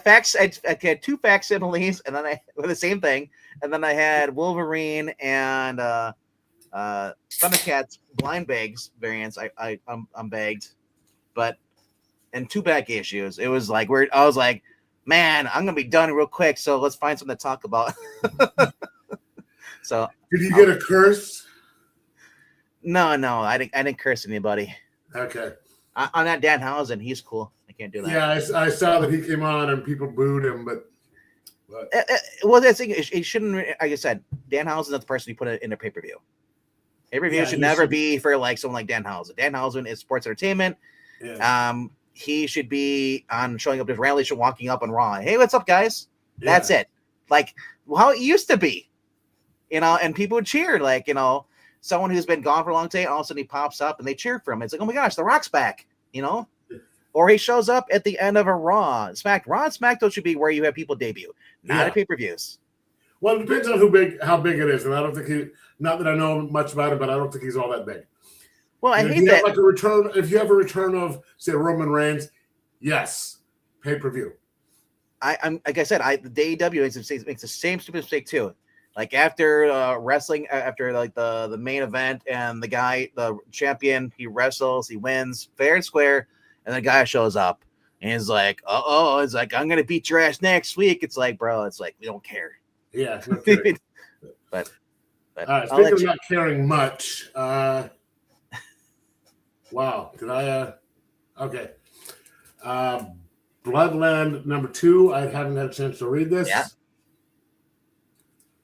Speaker 1: had 2 facsimiles, and then I with the same thing, and then I had Wolverine and Thundercats blind bags variants. I'm bagged, but and 2 back issues. It was like weird. I was like, man, I'm gonna be done real quick, so let's find something to talk about. So
Speaker 3: did you get a curse?
Speaker 1: No, I didn't curse anybody.
Speaker 3: Okay.
Speaker 1: On that Danhausen, he's cool. I can't do that.
Speaker 3: Yeah, I saw that he came on and people booed him, but
Speaker 1: well, that's it shouldn't. Like I said, Danhausen's not the person who put it in a pay-per-view. Pay-per-view should never be for like someone like Danhausen. Danhausen is sports entertainment.
Speaker 3: Yeah.
Speaker 1: He should be on showing up to rallies, walking up on Raw. Hey, what's up, guys? Yeah. That's it. Like how it used to be, and people would cheer, like, someone who's been gone for a long time, all of a sudden he pops up and they cheer for him. It's like, oh my gosh, The Rock's back, Or he shows up at the end of a Raw and SmackDown should be where you have people debut, not at pay-per-views.
Speaker 3: Well, it depends on how big it is, and I don't think not that I know much about it, but I don't think he's all that big.
Speaker 1: Well, I hate that.
Speaker 3: Like if you have a return of, say, Roman Reigns, yes, pay-per-view.
Speaker 1: I'm like I said, the AEW makes the same stupid mistake too. Like after wrestling, after like the main event, and the champion, he wrestles, he wins fair and square, and the guy shows up and he's like, it's like, I'm gonna beat your ass next week. It's like, bro, it's like we don't care.
Speaker 3: Yeah, no kidding.
Speaker 1: but
Speaker 3: all right, speaking of not caring much, wow, did I okay. Bloodland number 2. I haven't had a chance to read this.
Speaker 1: Yeah.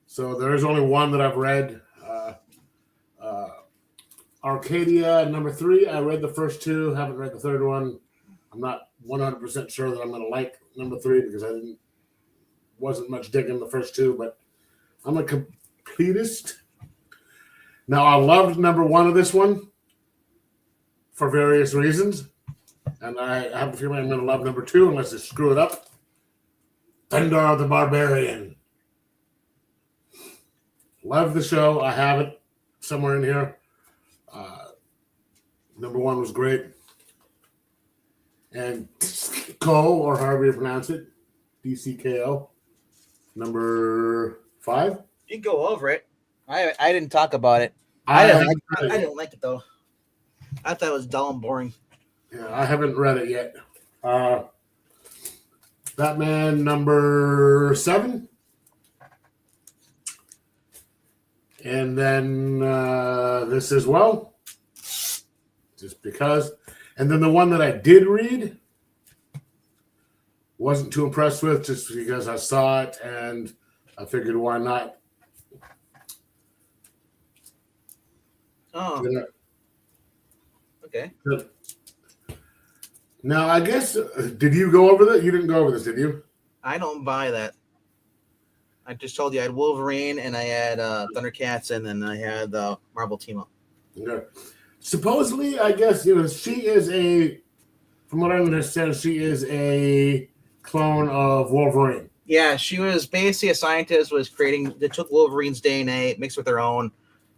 Speaker 3: So there is only one that I've read. Arcadia number 3. I read the first 2. Haven't read the third one. I'm not 100% sure that I'm going to like number 3 because wasn't much digging the first 2. But I'm a completist. Now I loved number 1 of this one for various reasons, and I have a feeling I'm going to love number 2 unless they screw it up. Thunder the Barbarian. Love the show. I have it somewhere in here. Number 1 was great. And Ko, or however you pronounce it, DCKO. Number 5.
Speaker 1: You can go over it. I didn't talk about it. I didn't like it though. I thought it was dull and boring.
Speaker 3: Yeah, I haven't read it yet. Batman number 7. And then this as well, just because. And then the one that I did read, wasn't too impressed with, just because I saw it and I figured why not.
Speaker 1: Oh. Okay.
Speaker 3: Now, I guess, did you go over that? You didn't go over this, did you?
Speaker 1: I don't buy that. I just told you I had Wolverine and I had Thundercats and then I had the Marvel team up.
Speaker 3: Okay. Supposedly, I guess, she is from what I understand, she is a clone of Wolverine.
Speaker 1: Yeah, she was basically a scientist, they took Wolverine's DNA, mixed with their own,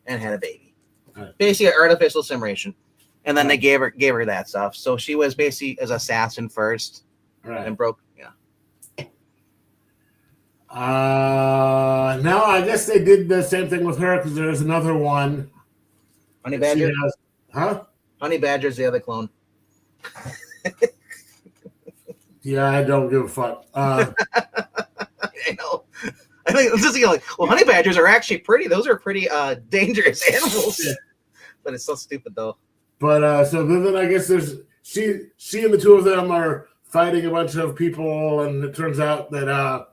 Speaker 1: and had a baby.
Speaker 3: Right.
Speaker 1: Basically an artificial insemination. And then they gave her that stuff. So she was basically as assassin first.
Speaker 3: Right.
Speaker 1: And broke,
Speaker 3: Now I guess they did the same thing with her because there's another one.
Speaker 1: Honey Badger?
Speaker 3: Huh?
Speaker 1: Honey Badger's the other clone.
Speaker 3: Yeah, I don't give a fuck.
Speaker 1: I know. I think this is like, well, honey badgers are actually pretty. Those are pretty dangerous animals. Yeah. But it's so stupid though.
Speaker 3: But so then I guess there's she and the two of them are fighting a bunch of people, and it turns out that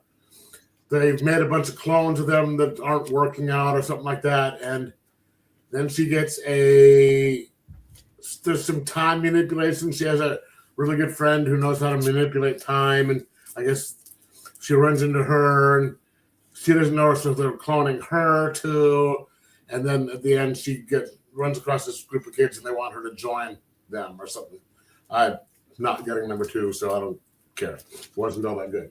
Speaker 3: they've made a bunch of clones of them that aren't working out or something like that. And then she gets there's some time manipulation. She has a really good friend who knows how to manipulate time, and I guess she runs into her, and she doesn't know, so they're cloning her too. And then at the end, she runs across this group of kids, and they want her to join them or something. I'm not getting number 2, so I don't care. It wasn't all that good.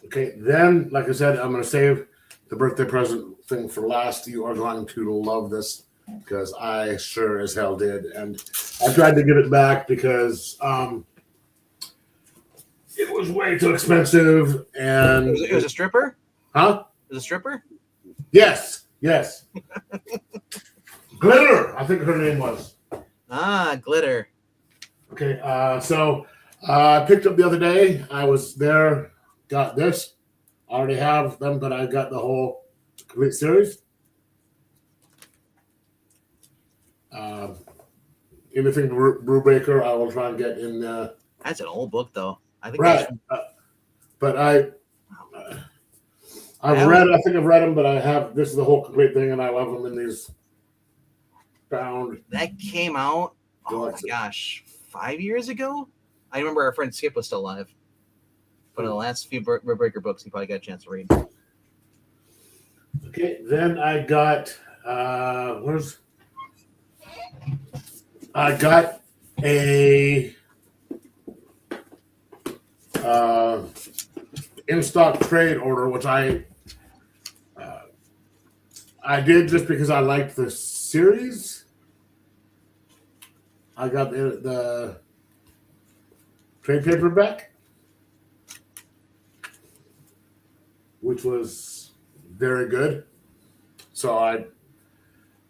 Speaker 3: Okay, then, like I said, I'm going to save the birthday present thing for last. You are going to love this because I sure as hell did. And I tried to give it back because it was way too expensive. And
Speaker 1: it was a stripper?
Speaker 3: Huh?
Speaker 1: It was a stripper?
Speaker 3: Yes. Glitter, I think her name was.
Speaker 1: Glitter.
Speaker 3: Okay, so I picked up the other day. I was there, got this. I already have them, but I got the whole complete series. Anything Brubaker, I will try and get in.
Speaker 1: That's an old book, though. I think.
Speaker 3: Right, but I've read them, but I have this is the whole complete thing, and I love them in these bound.
Speaker 1: That came out. Oh my gosh, 5 years ago. I remember our friend Skip was still alive. But in the last few Brubaker books, he probably got a chance to read.
Speaker 3: Okay, then I got I got a in-stock trade order, which I did just because I liked the series. I got the trade paperback, which was very good. So I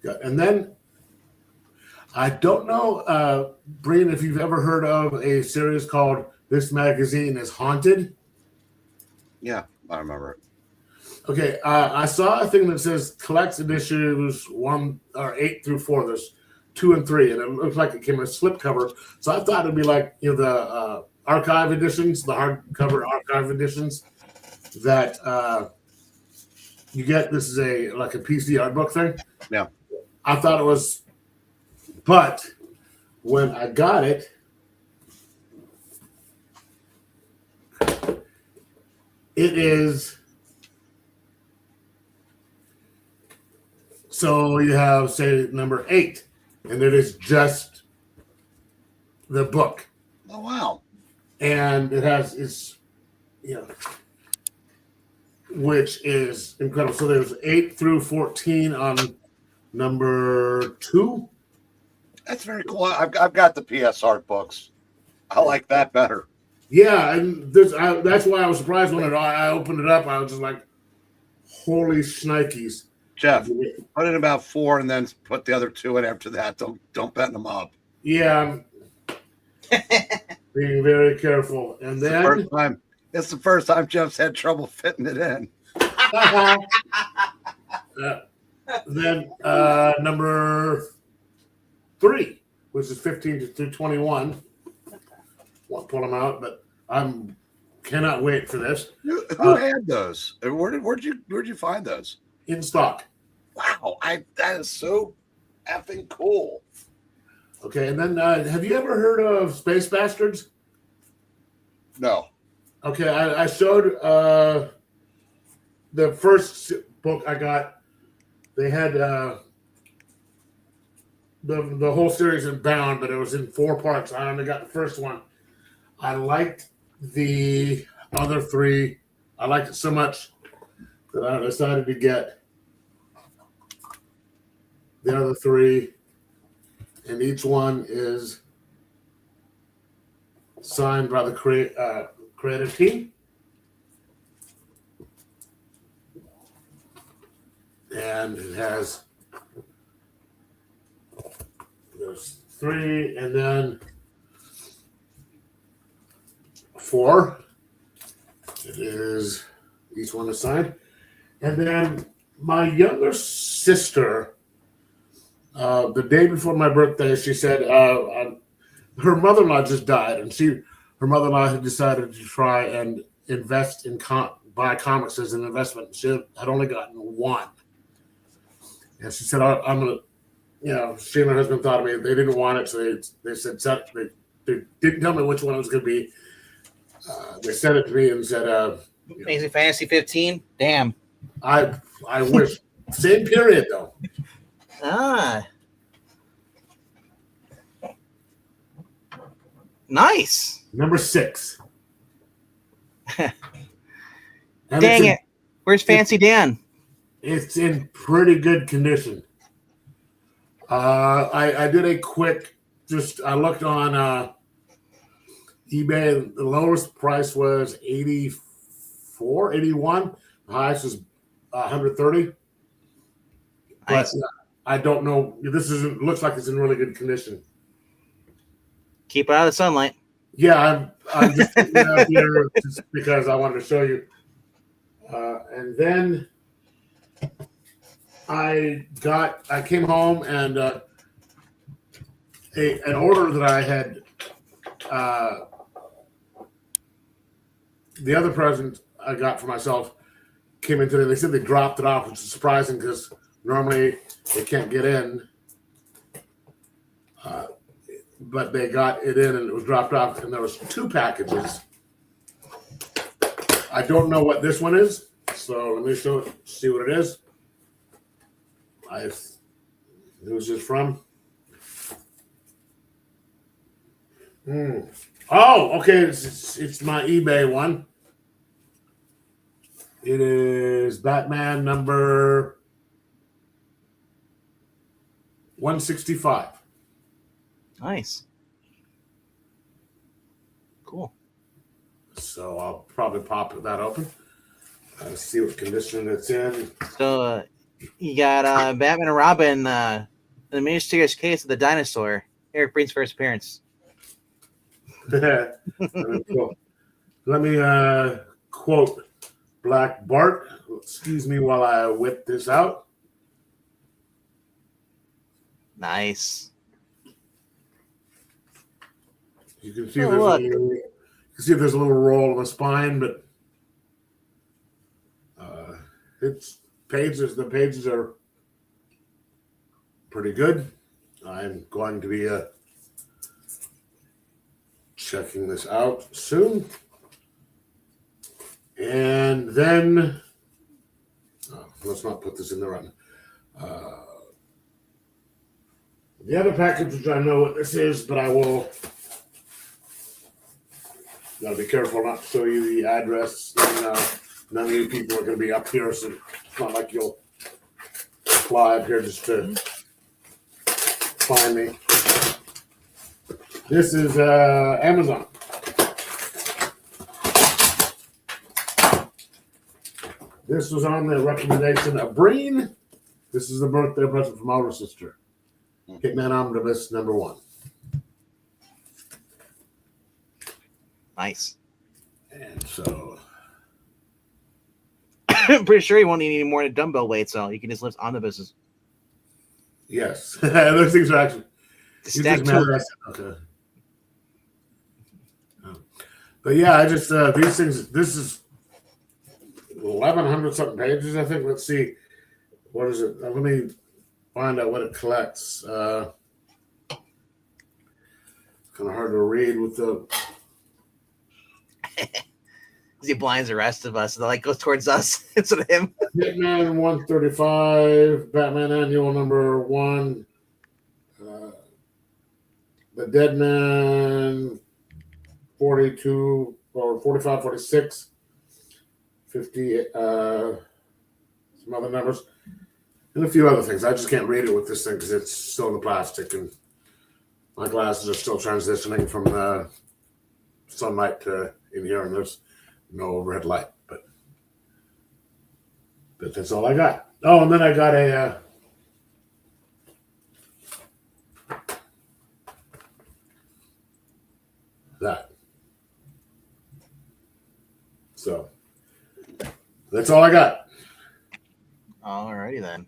Speaker 3: got, and then I don't know, Breen, if you've ever heard of a series called This Magazine is Haunted.
Speaker 2: Yeah, I remember it.
Speaker 3: Okay, I saw a thing that says collects issues 1 or 8 through 4. There's 2 and 3, and it looks like it came in a slipcover. So I thought it'd be like the archive editions, the hardcover archive editions that you get. This is like a PC art book thing.
Speaker 2: Yeah,
Speaker 3: I thought it was, but when I got it, it is. So you have, say, number 8, and it is just the book.
Speaker 2: Oh, wow.
Speaker 3: And it has, which is incredible. So there's 8 through 14 on number 2.
Speaker 2: That's very cool. I've got the PS art books. I like that better.
Speaker 3: Yeah, and that's why I was surprised when I opened it up. I was just like, holy shnikes.
Speaker 2: Geoff, put in about 4 and then put the other 2 in after that. Don't bend them up.
Speaker 3: Yeah, I'm being very careful. And then
Speaker 2: it's the first time Geoff's had trouble fitting it in.
Speaker 3: Then number 3, which is 15 through 21. Won't pull them out, but I'm cannot wait for this.
Speaker 2: Who had those? Where'd you find those?
Speaker 3: In stock.
Speaker 2: Wow, that is so effing cool.
Speaker 3: Okay, and then have you ever heard of Space Bastards?
Speaker 2: No.
Speaker 3: Okay, I showed the first book I got. They had the whole series in bound, but it was in 4 parts. I only got the first one. I liked the other 3. I liked it so much that I decided to get the other 3, and each one is signed by the creative team. And it has, there's 3 and then 4. It is, each one is signed. And then my younger sister, the day before my birthday, she said her mother-in-law just died, and her mother-in-law had decided to try and invest in buy comics as an investment. She had only gotten 1. And she said, I'm going to, she and her husband thought of me. They didn't want it, so they said, they didn't tell me which one it was going to be. They sent it to me and said,
Speaker 1: Amazing Fantasy 15? Damn.
Speaker 3: I wish. Same period, though.
Speaker 1: Ah. Nice.
Speaker 3: Number 6.
Speaker 1: Dang it. Where's Fancy Dan?
Speaker 3: It's in pretty good condition. I did a quick, I looked on eBay. The lowest price was 84, 81. The highest was 130.
Speaker 1: Nice.
Speaker 3: But I don't know. Looks like it's in really good condition.
Speaker 1: Keep it out of the sunlight.
Speaker 3: Yeah, I'm just putting it out here just because I wanted to show you. And then I came home and an order that I had, the other present I got for myself came in today. They said they dropped it off, which is surprising because normally they can't get in. But they got it in and it was dropped off, and there was 2 packages. I don't know what this one is, so let me see what it is. Who's this from? Oh, okay. It's my eBay one. It is Batman number 165.
Speaker 1: Nice. Cool.
Speaker 3: So I'll probably pop that open. See what condition it's in.
Speaker 1: So you got Batman and Robin, the mysterious case of the dinosaur. Eric Breen's first appearance.
Speaker 3: Cool. Let me quote Black Bart. Excuse me while I whip this out.
Speaker 1: Nice.
Speaker 3: You can see there's a little roll on the spine, but the pages are pretty good. I'm going to be checking this out soon. And then let's not put this in the run. The other package, which I know what this is, but I will. Gotta be careful not to show you the address. And, none of you people are going to be up here, so it's not like you'll fly up here just to find me. This is Amazon. This was on the recommendation of Breen. This is the birthday present from our sister. Hitman Omnibus number 1.
Speaker 1: Nice.
Speaker 3: And so
Speaker 1: I'm pretty sure you won't need any more than dumbbell weight, so you can just lift omnibuses.
Speaker 3: yes, those things are actually okay. But yeah, I just these things. This is 1,100 something pages, I think. Let's see, what is it? Let me find out what it collects. Kind of hard to read with the.
Speaker 1: He blinds the rest of us. And the light goes towards us instead of him.
Speaker 3: Hitman 135, Batman Annual number 1. The Deadman 42 or 45, 46, 50, some other numbers, and a few other things. I just can't read it with this thing because it's still in the plastic, and my glasses are still transitioning from the sunlight to in here, and there's no overhead light. But that's all I got. Oh, and then I got a. That. So that's all I got.
Speaker 1: Alrighty then.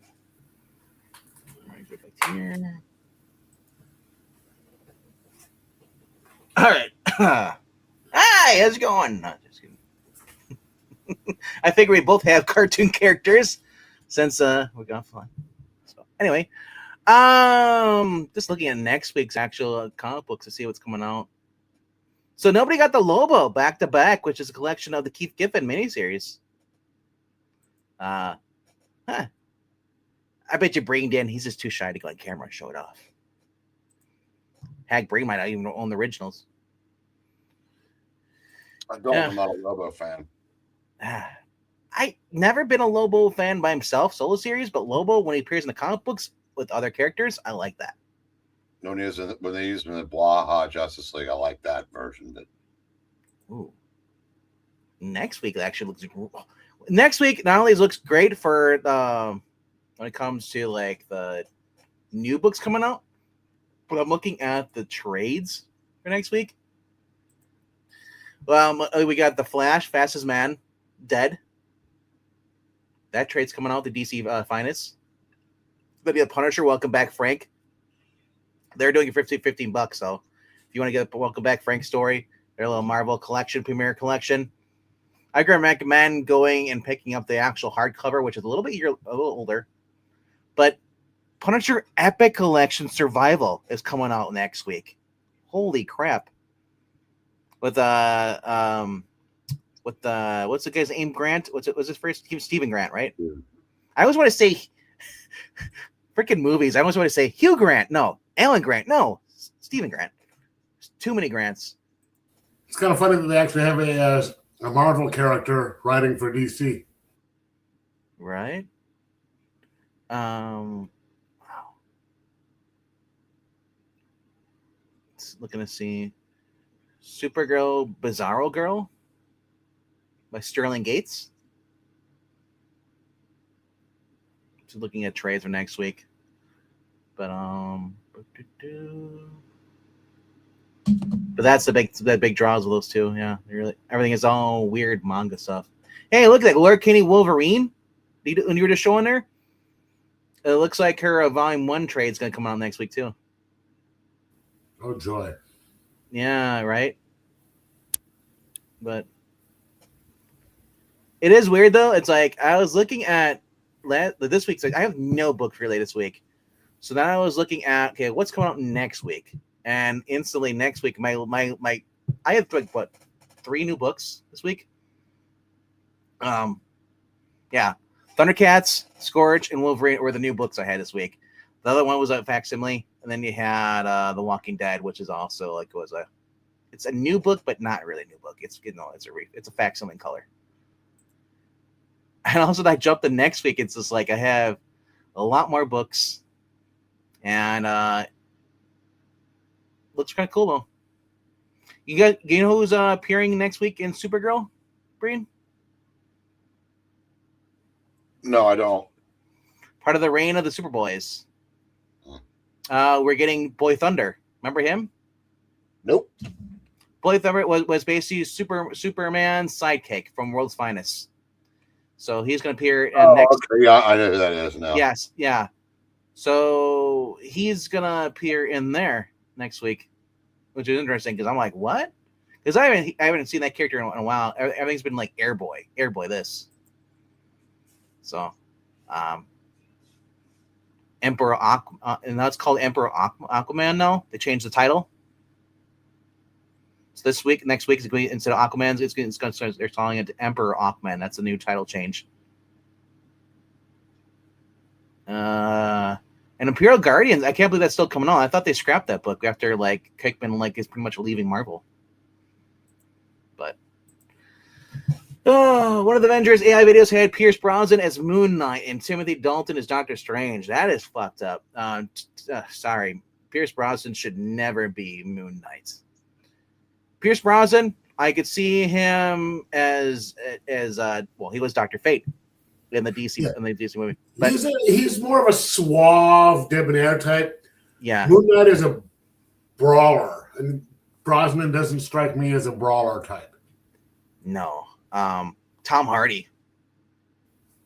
Speaker 1: All right, go back here. All right. Hi, how's it going? No, just kidding. I figure we both have cartoon characters since we're gonna fly. So anyway, just looking at next week's actual comic books to see what's coming out. So nobody got the Lobo back to back, which is a collection of the Keith Giffen miniseries. I bet you Brain Dan, he's just too shy to go on camera and show it off. Heck, Brain might not even own the originals.
Speaker 2: I'm not a Lobo fan.
Speaker 1: I never been a Lobo fan by himself, solo series, but Lobo, when he appears in the comic books with other characters, I like that.
Speaker 2: When they used him in the Blaha Justice League, I like that version. But
Speaker 1: ooh. Next week, it actually looks. Next week, not only looks great for when it comes to like the new books coming out, but I'm looking at the trades for next week. Well, we got the Flash, Fastest Man, dead. That trade's coming out, the DC Finest. There'll be a Punisher, Welcome Back Frank. They're doing it for $15, so if you want to get a Welcome Back Frank story, their little Marvel collection, premiere collection, I recommend going and picking up the actual hardcover, which is a little older. But Punisher Epic Collection Survival is coming out next week. Holy crap! With what's the guy's name? Grant? What's his first? Stephen Grant, right? Yeah. I always want to say freaking movies. I always want to say Hugh Grant. No, Alan Grant. No, Stephen Grant. There's too many Grants.
Speaker 3: It's kind of funny that they actually have a Marvel character writing for DC.
Speaker 1: Right. Wow. Looking to see Supergirl, Bizarro Girl by Sterling Gates. Just looking at trades for next week, but that's the big draws of those two. Yeah, really, everything is all weird manga stuff. Hey, look at that, Laura Kinney Wolverine. When you were just showing her, it looks like her Volume 1 trade is going to come out next week too.
Speaker 3: Oh joy!
Speaker 1: Yeah, right. But it is weird though. It's like I was looking at this week's. Like, I have no book for you this week, so then I was looking at what's coming out next week, and instantly next week my I have like 3 new books this week. Yeah, Thundercats, Scourge, and Wolverine were the new books I had this week. The other one was a facsimile, and then you had The Walking Dead, which is also like it's a new book, but not really a new book. It's it's a facsimile in color. And also, I jumped the next week. It's just like I have a lot more books, and looks kind of cool though. You know who's appearing next week in Supergirl, Brian?
Speaker 2: No, I don't.
Speaker 1: Part of the reign of the Superboys. We're getting Boy Thunder. Remember him?
Speaker 2: Nope.
Speaker 1: Boy Thunder was basically Superman's sidekick from World's Finest. So he's going to appear next.
Speaker 2: Okay. Yeah, I know who that is now.
Speaker 1: Yes, yeah. So he's going to appear in there next week, which is interesting because I'm like, what? Because I haven't seen that character in a while. Everything's been like Airboy this. So, Emperor and now it's called Emperor Aquaman now. They changed the title. So next week, instead of Aquaman, they're calling it Emperor Aquaman. That's a new title change. And Imperial Guardians, I can't believe that's still coming on. I thought they scrapped that book after like Kickman is pretty much leaving Marvel. But one of the Avengers AI videos had Pierce Brosnan as Moon Knight and Timothy Dalton as Doctor Strange. That is fucked up. Sorry, Pierce Brosnan should never be Moon Knight. Pierce Brosnan, I could see him as he was Dr. Fate in the DC movie. But
Speaker 3: he's more of a suave, debonair type.
Speaker 1: Yeah,
Speaker 3: Moon Knight is a brawler, and Brosnan doesn't strike me as a brawler type.
Speaker 1: No, Tom Hardy.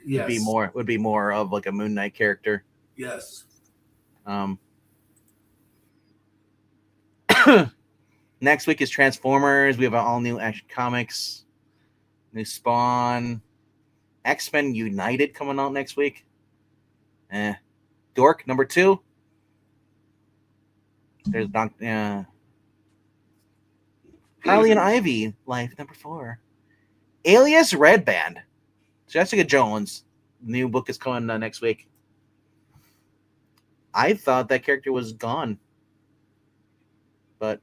Speaker 3: Yes,
Speaker 1: would be more of like a Moon Knight character.
Speaker 3: Yes.
Speaker 1: Next week is Transformers. We have all new Action Comics, new Spawn, X-Men United coming out next week. Dork number 2. There's Harley and Ivy Life number 4. Alias Red Band. Jessica Jones. New book is coming next week. I thought that character was gone, but.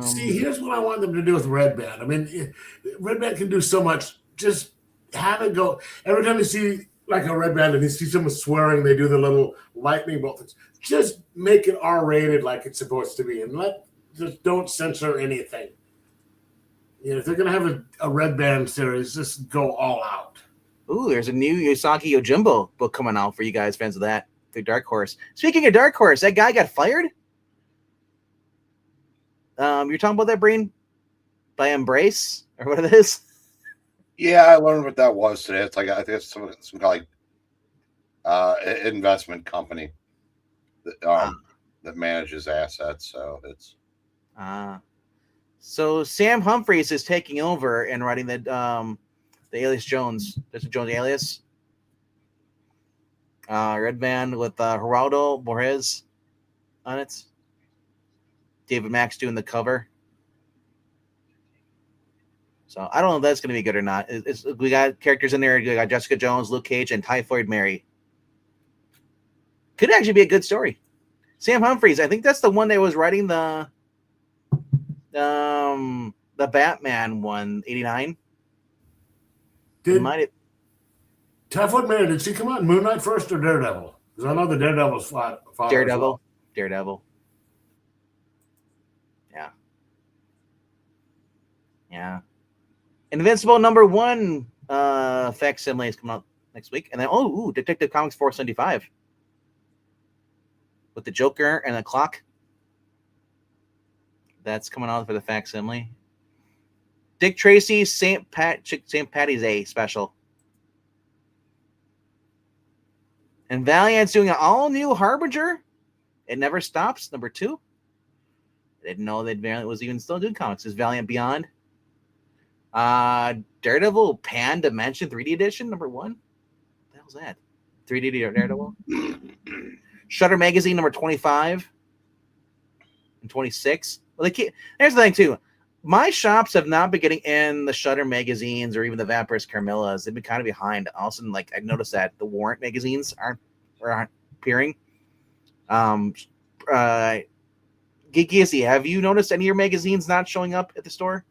Speaker 3: See, here's what I want them to do with Red Band. I mean, Red Band can do so much. Just have it go. Every time you see like a Red Band and you see someone swearing, they do the little lightning bolt things. Just make it R-rated like it's supposed to be, and just don't censor anything. You know, if they're gonna have a Red Band series, just go all out.
Speaker 1: Ooh, there's a new Yosaki Yojimbo book coming out for you guys, fans of that. The Dark Horse. Speaking of Dark Horse, that guy got fired. You're talking about that, Breen? By Embrace or what it is?
Speaker 2: Yeah, I learned what that was today. It's like I think it's some kind of like investment company that manages assets. So it's
Speaker 1: so Sam Humphries is taking over and writing the Alias Jones. There's a Jones alias. Red Band with Geraldo Borges on it. David Max doing the cover. So I don't know if that's going to be good or not. We got characters in there. We got Jessica Jones, Luke Cage, and Typhoid Mary. Could actually be a good story. Sam Humphries, I think that's the one that was writing the Batman one, 89.
Speaker 3: Typhoid Mary, did she come out in Moon Knight first or Daredevil? Because I know the Daredevil's fought.
Speaker 1: Daredevil. Daredevil. Yeah. Invincible number 1 facsimile is coming out next week. And then, Detective Comics 475 with the Joker and the clock. That's coming out for the facsimile. Dick Tracy, St. Patty's Day special. And Valiant's doing an all-new Harbinger. It Never Stops, number 2. I didn't know that Valiant was even still doing comics. Is Valiant Beyond? Daredevil Pan Dimension 3D edition number 1. What the hell's that? 3D Daredevil. Shutter Magazine number 25 and 26. Well, here's the thing too. My shops have not been getting in the Shutter magazines or even the Vampirus Carmillas. They've been kind of behind. Also, like I noticed that the Warrant magazines aren't appearing. Geeky, have you noticed any of your magazines not showing up at the store?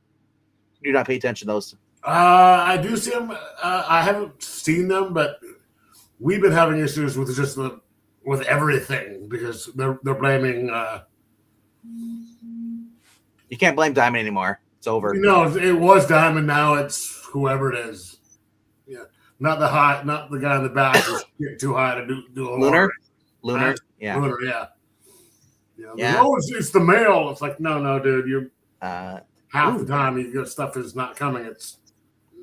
Speaker 1: Do not pay attention to those.
Speaker 3: I do see them. I haven't seen them, but we've been having issues with with everything because they're blaming.
Speaker 1: You can't blame Diamond anymore. It's over.
Speaker 3: No, it was Diamond. Now it's whoever it is. Yeah, not the guy in the back who's getting too high to do a
Speaker 1: Lunar.
Speaker 3: Yeah. Lunar, yeah. It's the mail. It's like no, dude. You half the time your stuff is not coming. It's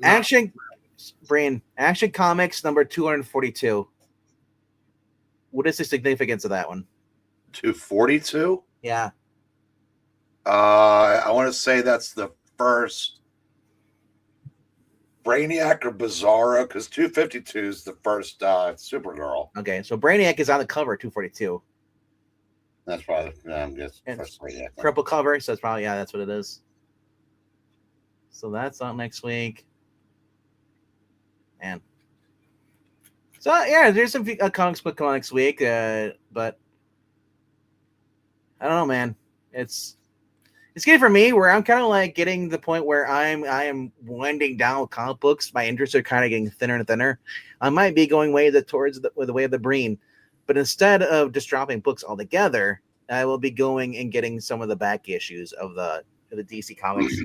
Speaker 1: Action Comics number 242. What is the significance of that one?
Speaker 2: 242?
Speaker 1: Yeah.
Speaker 2: I want to say that's the first Brainiac or Bizarro, because 252 is the first Supergirl.
Speaker 1: Okay, so Brainiac is on the cover, 242.
Speaker 2: That's probably, I'm guessing first Brainiac.
Speaker 1: Purple cover, so it's probably, yeah, that's what it is. So that's out next week. And so, yeah, there's some comics book coming next week, but I don't know, man. It's good for me, where I'm kind of like getting the point where I am winding down with comic books. My interests are kind of getting thinner and thinner. I might be going towards the way of the Breen, but instead of just dropping books altogether, I will be going and getting some of the back issues of the DC comics.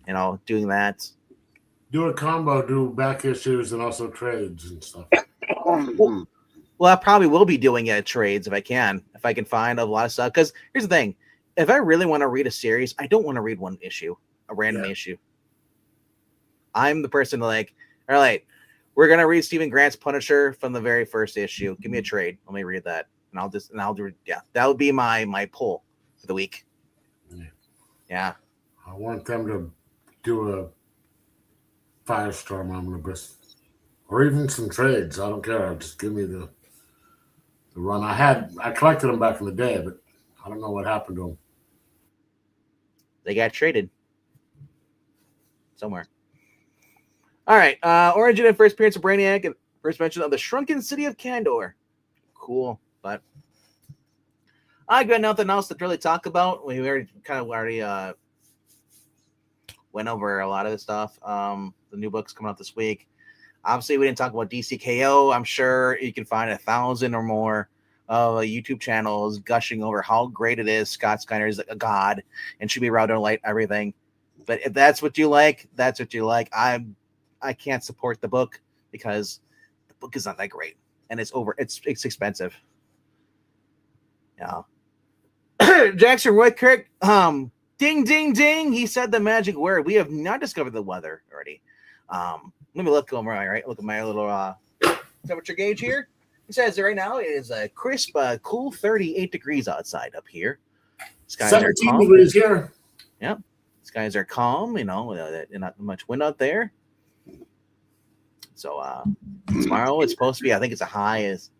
Speaker 1: You know, doing that.
Speaker 3: Do a combo, do back issues and also trades and stuff.
Speaker 1: Well, I probably will be doing trades if I can find a lot of stuff. Because here's the thing. If I really want to read a series, I don't want to read one issue, a random issue. I'm the person to like, all right, we're going to read Stephen Grant's Punisher from the very first issue. Give me a trade. Let me read that. And I'll do, that would be my pull for the week. Yeah.
Speaker 3: I want them to do a Firestorm omnibus or even some trades. I don't care. Just give me the run. I collected them back in the day, but I don't know what happened to them.
Speaker 1: They got traded somewhere. All right. Origin and first appearance of Brainiac and first mention of the Shrunken City of Kandor. Cool. But I got nothing else to really talk about. We already went over a lot of the stuff. The new book's coming out this week. Obviously, we didn't talk about DCKO. I'm sure you can find 1,000 or more YouTube channels gushing over how great it is. Scott Snyder is a god and should be allowed to light everything. But if that's what you like, that's what you like. I can't support the book because the book is not that great and it's expensive. Yeah. Jackson Whitkirk, ding, ding, ding. He said the magic word. We have not discovered the weather already. Let me look over. All right, look at my little temperature gauge here. It says right now it is a crisp, cool 38 degrees outside up here. Skies
Speaker 3: 17 degrees here.
Speaker 1: Yep. Skies are calm, not much wind out there. So tomorrow it's supposed to be, I think it's a high is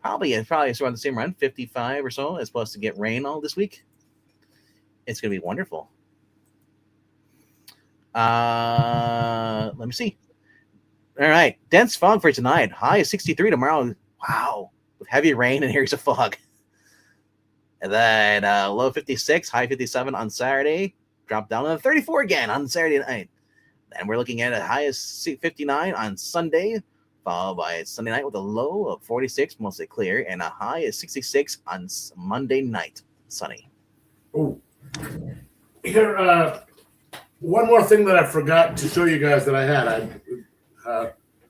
Speaker 1: probably around the same run, 55 or so. It's supposed to get rain all this week. It's going to be wonderful. Let me see. All right. Dense fog for tonight. High is 63 tomorrow. Wow. With heavy rain and areas of fog. And then low 56, high 57 on Saturday. Drop down to 34 again on Saturday night. Then we're looking at a high of 59 on Sunday, followed by Sunday night with a low of 46, mostly clear, and a high of 66 on Monday night, sunny.
Speaker 3: Oh, here, one more thing that I forgot to show you guys that I had.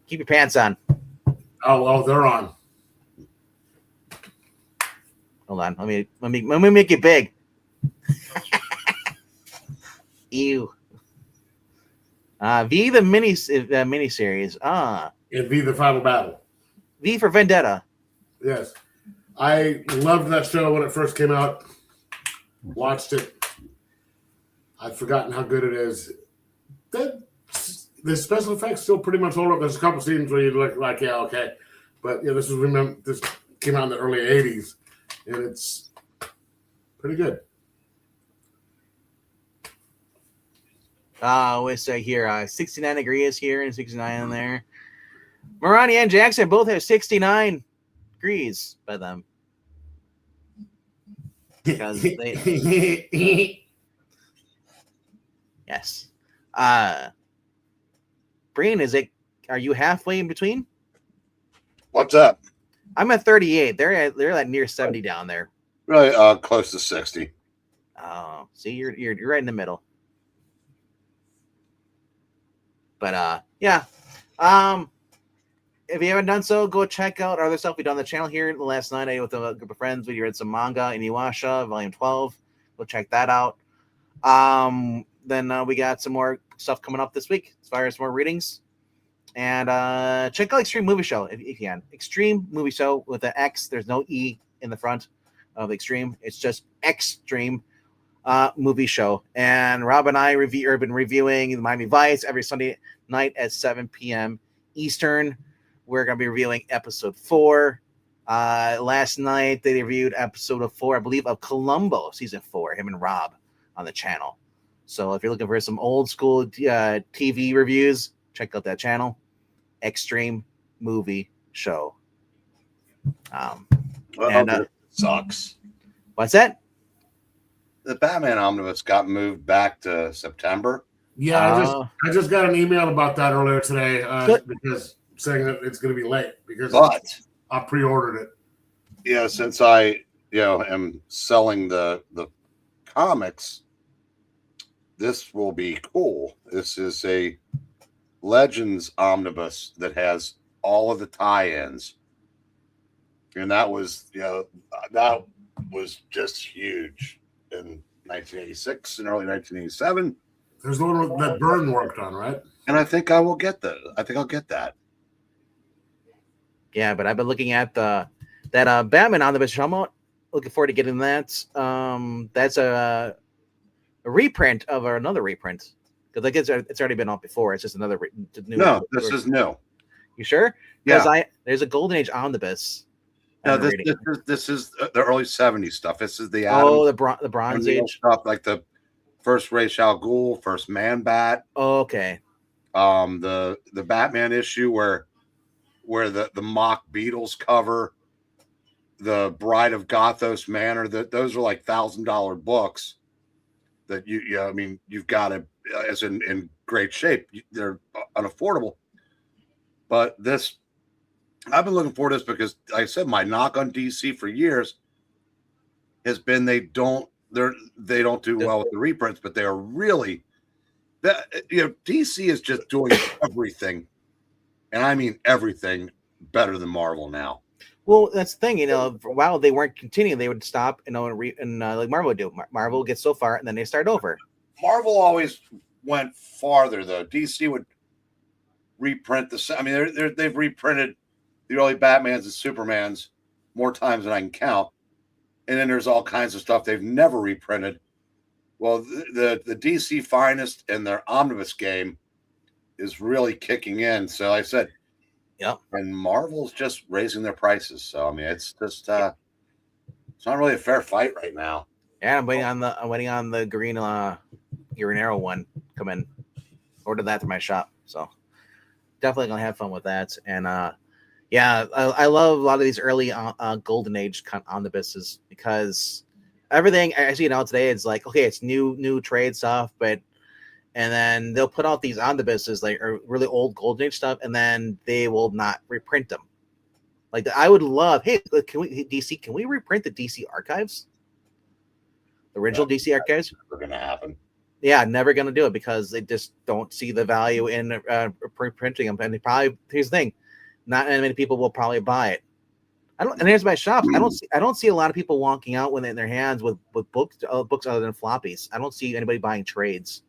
Speaker 1: Keep your pants on.
Speaker 3: Oh, they're on.
Speaker 1: Hold on, let me make it big. Ew. V the mini series.
Speaker 3: And V the Final Battle.
Speaker 1: V for Vendetta.
Speaker 3: Yes, I loved that show when it first came out. Watched it. I've forgotten how good it is. The special effects still pretty much hold up. There's a couple scenes where you look like, yeah, okay, but yeah, this came out in the early '80s, and it's pretty good.
Speaker 1: We say here 69 degrees here and 69 in there. Marani and Jackson both have 69 degrees by them. Because they yes. Breen, are you halfway in between?
Speaker 2: What's up?
Speaker 1: I'm at 38. They're like near 70 down there.
Speaker 2: Really close to 60.
Speaker 1: Oh, see, you're right in the middle. But yeah. If you haven't done so, go check out our other stuff we done on the channel here. Last night, I with a group of friends, we read some manga in Iwasha, Volume 12. Go check that out. Then we got some more stuff coming up this week as far as more readings. And check out Extreme Movie Show if you can. Extreme Movie Show with an X. There's no E in the front of Extreme. It's just Extreme. movie show. And Rob and I have been reviewing the Miami Vice every Sunday night at 7 p.m. Eastern. We're going to be reviewing episode 4. Last night they reviewed episode 4, I believe, of Columbo season 4. Him and Rob on the channel. So if you're looking for some old school TV reviews, check out that channel. Extreme Movie Show.
Speaker 2: It sucks.
Speaker 1: What's that?
Speaker 2: The Batman Omnibus got moved back to September.
Speaker 3: Yeah, I just got an email about that earlier today because saying that it's going to be late because I pre-ordered it.
Speaker 2: Yeah, since I am selling the comics, this will be cool. This is a Legends Omnibus that has all of the tie-ins, and that was just huge in 1986 and early 1987.
Speaker 3: There's the one that Byrne worked on, right?
Speaker 2: And I think I will get that. I think I'll get that.
Speaker 1: Yeah, but I've been looking at that Batman Omnibus. I'm looking forward to getting that. That's a reprint of another reprint. Because I guess it's already been out before. It's just another new.
Speaker 2: No, this is new.
Speaker 1: You sure?
Speaker 2: Yeah.
Speaker 1: Because there's a Golden Age Omnibus.
Speaker 2: No, this is the early 70s stuff. This is the
Speaker 1: the Bronze Age
Speaker 2: stuff, like the first Ra's al Ghul, first Man Bat.
Speaker 1: Oh, okay.
Speaker 2: The Batman issue where the mock Beatles cover, the Bride of Gothos Manor. Those are like $1,000 books that you've got to as in great shape. They're unaffordable, but this. I've been looking forward to this because, like I said, my knock on DC for years has been they don't do well with the reprints, but they are really DC is just doing everything, and I mean everything, better than Marvel now.
Speaker 1: Well, that's the thing, for a while they weren't continuing; they would stop, and like Marvel would do. Marvel gets so far, and then they start over.
Speaker 2: Marvel always went farther, though. DC would reprint the. I mean, they've reprinted the early Batmans and Supermans more times than I can count. And then there's all kinds of stuff they've never reprinted. Well, the DC finest and their omnibus game is really kicking in. So like I said,
Speaker 1: yeah. And
Speaker 2: Marvel's just raising their prices. So I mean, it's just it's not really a fair fight right now.
Speaker 1: Yeah, I'm waiting on the Green Arrow one come in. Ordered that to my shop. So definitely gonna have fun with that. And yeah, I love a lot of these early Golden Age omnibuses because everything I see now today is like, okay, it's new trade stuff, and then they'll put out these omnibuses like really old Golden Age stuff, and then they will not reprint them. Like I would love, hey, can we reprint the DC archives, the original DC archives?
Speaker 2: Never gonna happen.
Speaker 1: Yeah, never gonna do it because they just don't see the value in reprinting them, and here's the thing. Not many people will probably buy it. And here's my shop. I don't see a lot of people walking out in their hands with books other than floppies. I don't see anybody buying trades,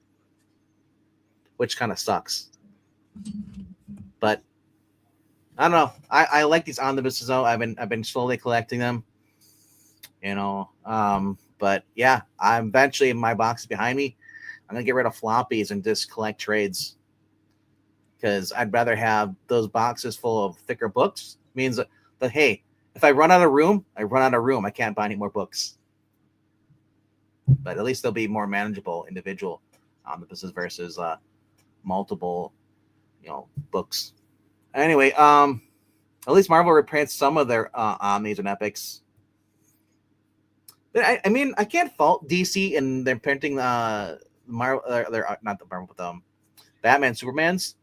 Speaker 1: which kind of sucks. But I don't know. I like these omnibuses though. I've been slowly collecting them. But yeah, I'm eventually in my box behind me. I'm gonna get rid of floppies and just collect trades. Because I'd rather have those boxes full of thicker books. Means that hey, if I run out of room, I run out of room. I can't buy any more books. But at least they'll be more manageable individual omnibuses versus multiple, books. Anyway, at least Marvel reprints some of their omnis and epics. But I mean, I can't fault DC in their printing Marvel. They're not the Marvel, but Batman, Supermans.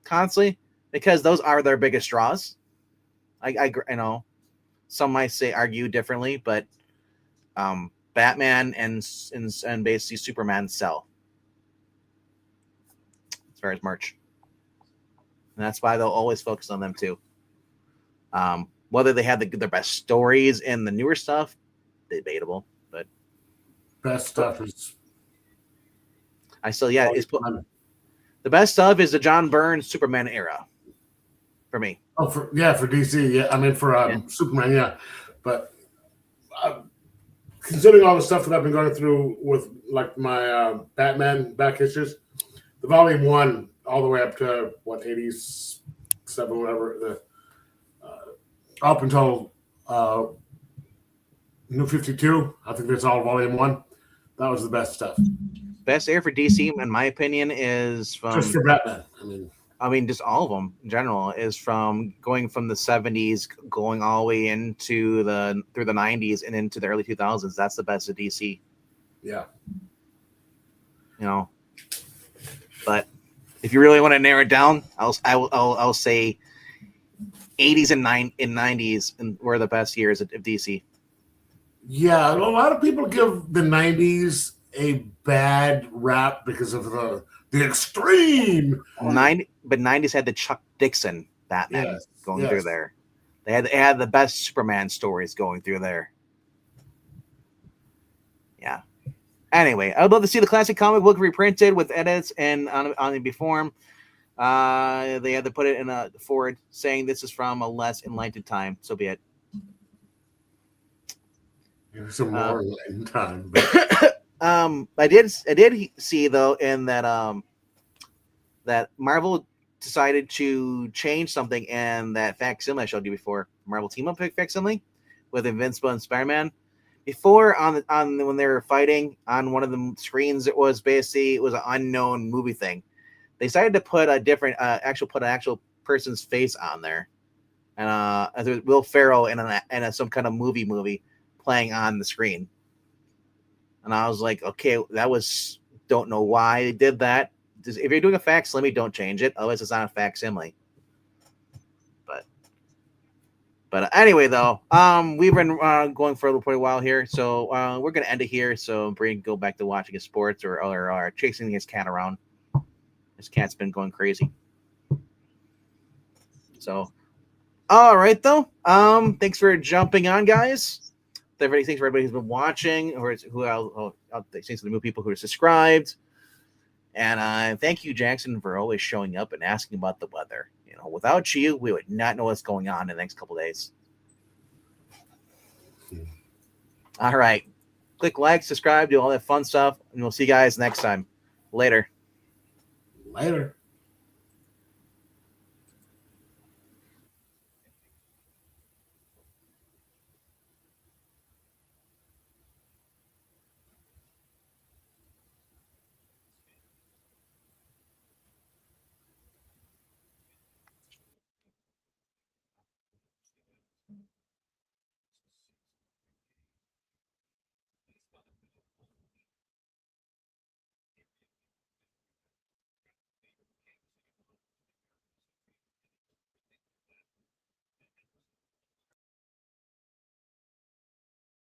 Speaker 1: Constantly, because those are their biggest draws. I know some might argue differently, but Batman and basically Superman sell as far as merch, and that's why they'll always focus on them too. Whether they have their best stories in the newer stuff, debatable, but
Speaker 3: best stuff is.
Speaker 1: The best stuff is the John Byrne Superman era, for me.
Speaker 3: Oh, for DC, yeah. I mean, for Superman, yeah. But considering all the stuff that I've been going through with like my Batman back issues, the volume 1 all the way up to 87, whatever, up until New 52. I think that's all volume 1. That was the best stuff.
Speaker 1: Best air for DC, in my opinion, is from
Speaker 3: just for Batman.
Speaker 1: I mean, just all of them in general is from going from the 70s, going all the way into through the 90s and into the early 2000s. That's the best of DC.
Speaker 3: Yeah.
Speaker 1: You know, but if you really want to narrow it down, I'll say 80s and 90s were the best years of DC.
Speaker 3: Yeah, a lot of people give the 90s a bad rap because of the extreme.
Speaker 1: But 90s had the Chuck Dixon Batman going through there. They had the best Superman stories going through there. Yeah. Anyway, I'd love to see the classic comic book reprinted with edits and on the form. They had to put it in a forward saying this is from a less enlightened time. So be it.
Speaker 3: Some more enlightened time.
Speaker 1: I did see though in that that Marvel decided to change something in that facsimile I showed you before. Marvel Team Up facsimile with Invincible and Spider-Man. Before on when they were fighting on one of the screens, it was an unknown movie thing. They decided to put a different actual person's face on there, and there was Will Ferrell in some kind of movie playing on the screen. And I was like, okay, don't know why they did that. If you're doing a facsimile, don't change it. Otherwise, it's not a facsimile. But anyway, though, we've been going for a little while here, so we're gonna end it here. So Brady can go back to watching his sports or chasing his cat around. His cat's been going crazy. So, all right, though. Thanks for jumping on, guys. Thanks for everybody who's been watching, or thanks to the new people who are subscribed. And thank you, Jackson, for always showing up and asking about the weather. Without you, we would not know what's going on in the next couple of days. All right. Click like, subscribe, do all that fun stuff, and we'll see you guys next time. Later.
Speaker 3: Later.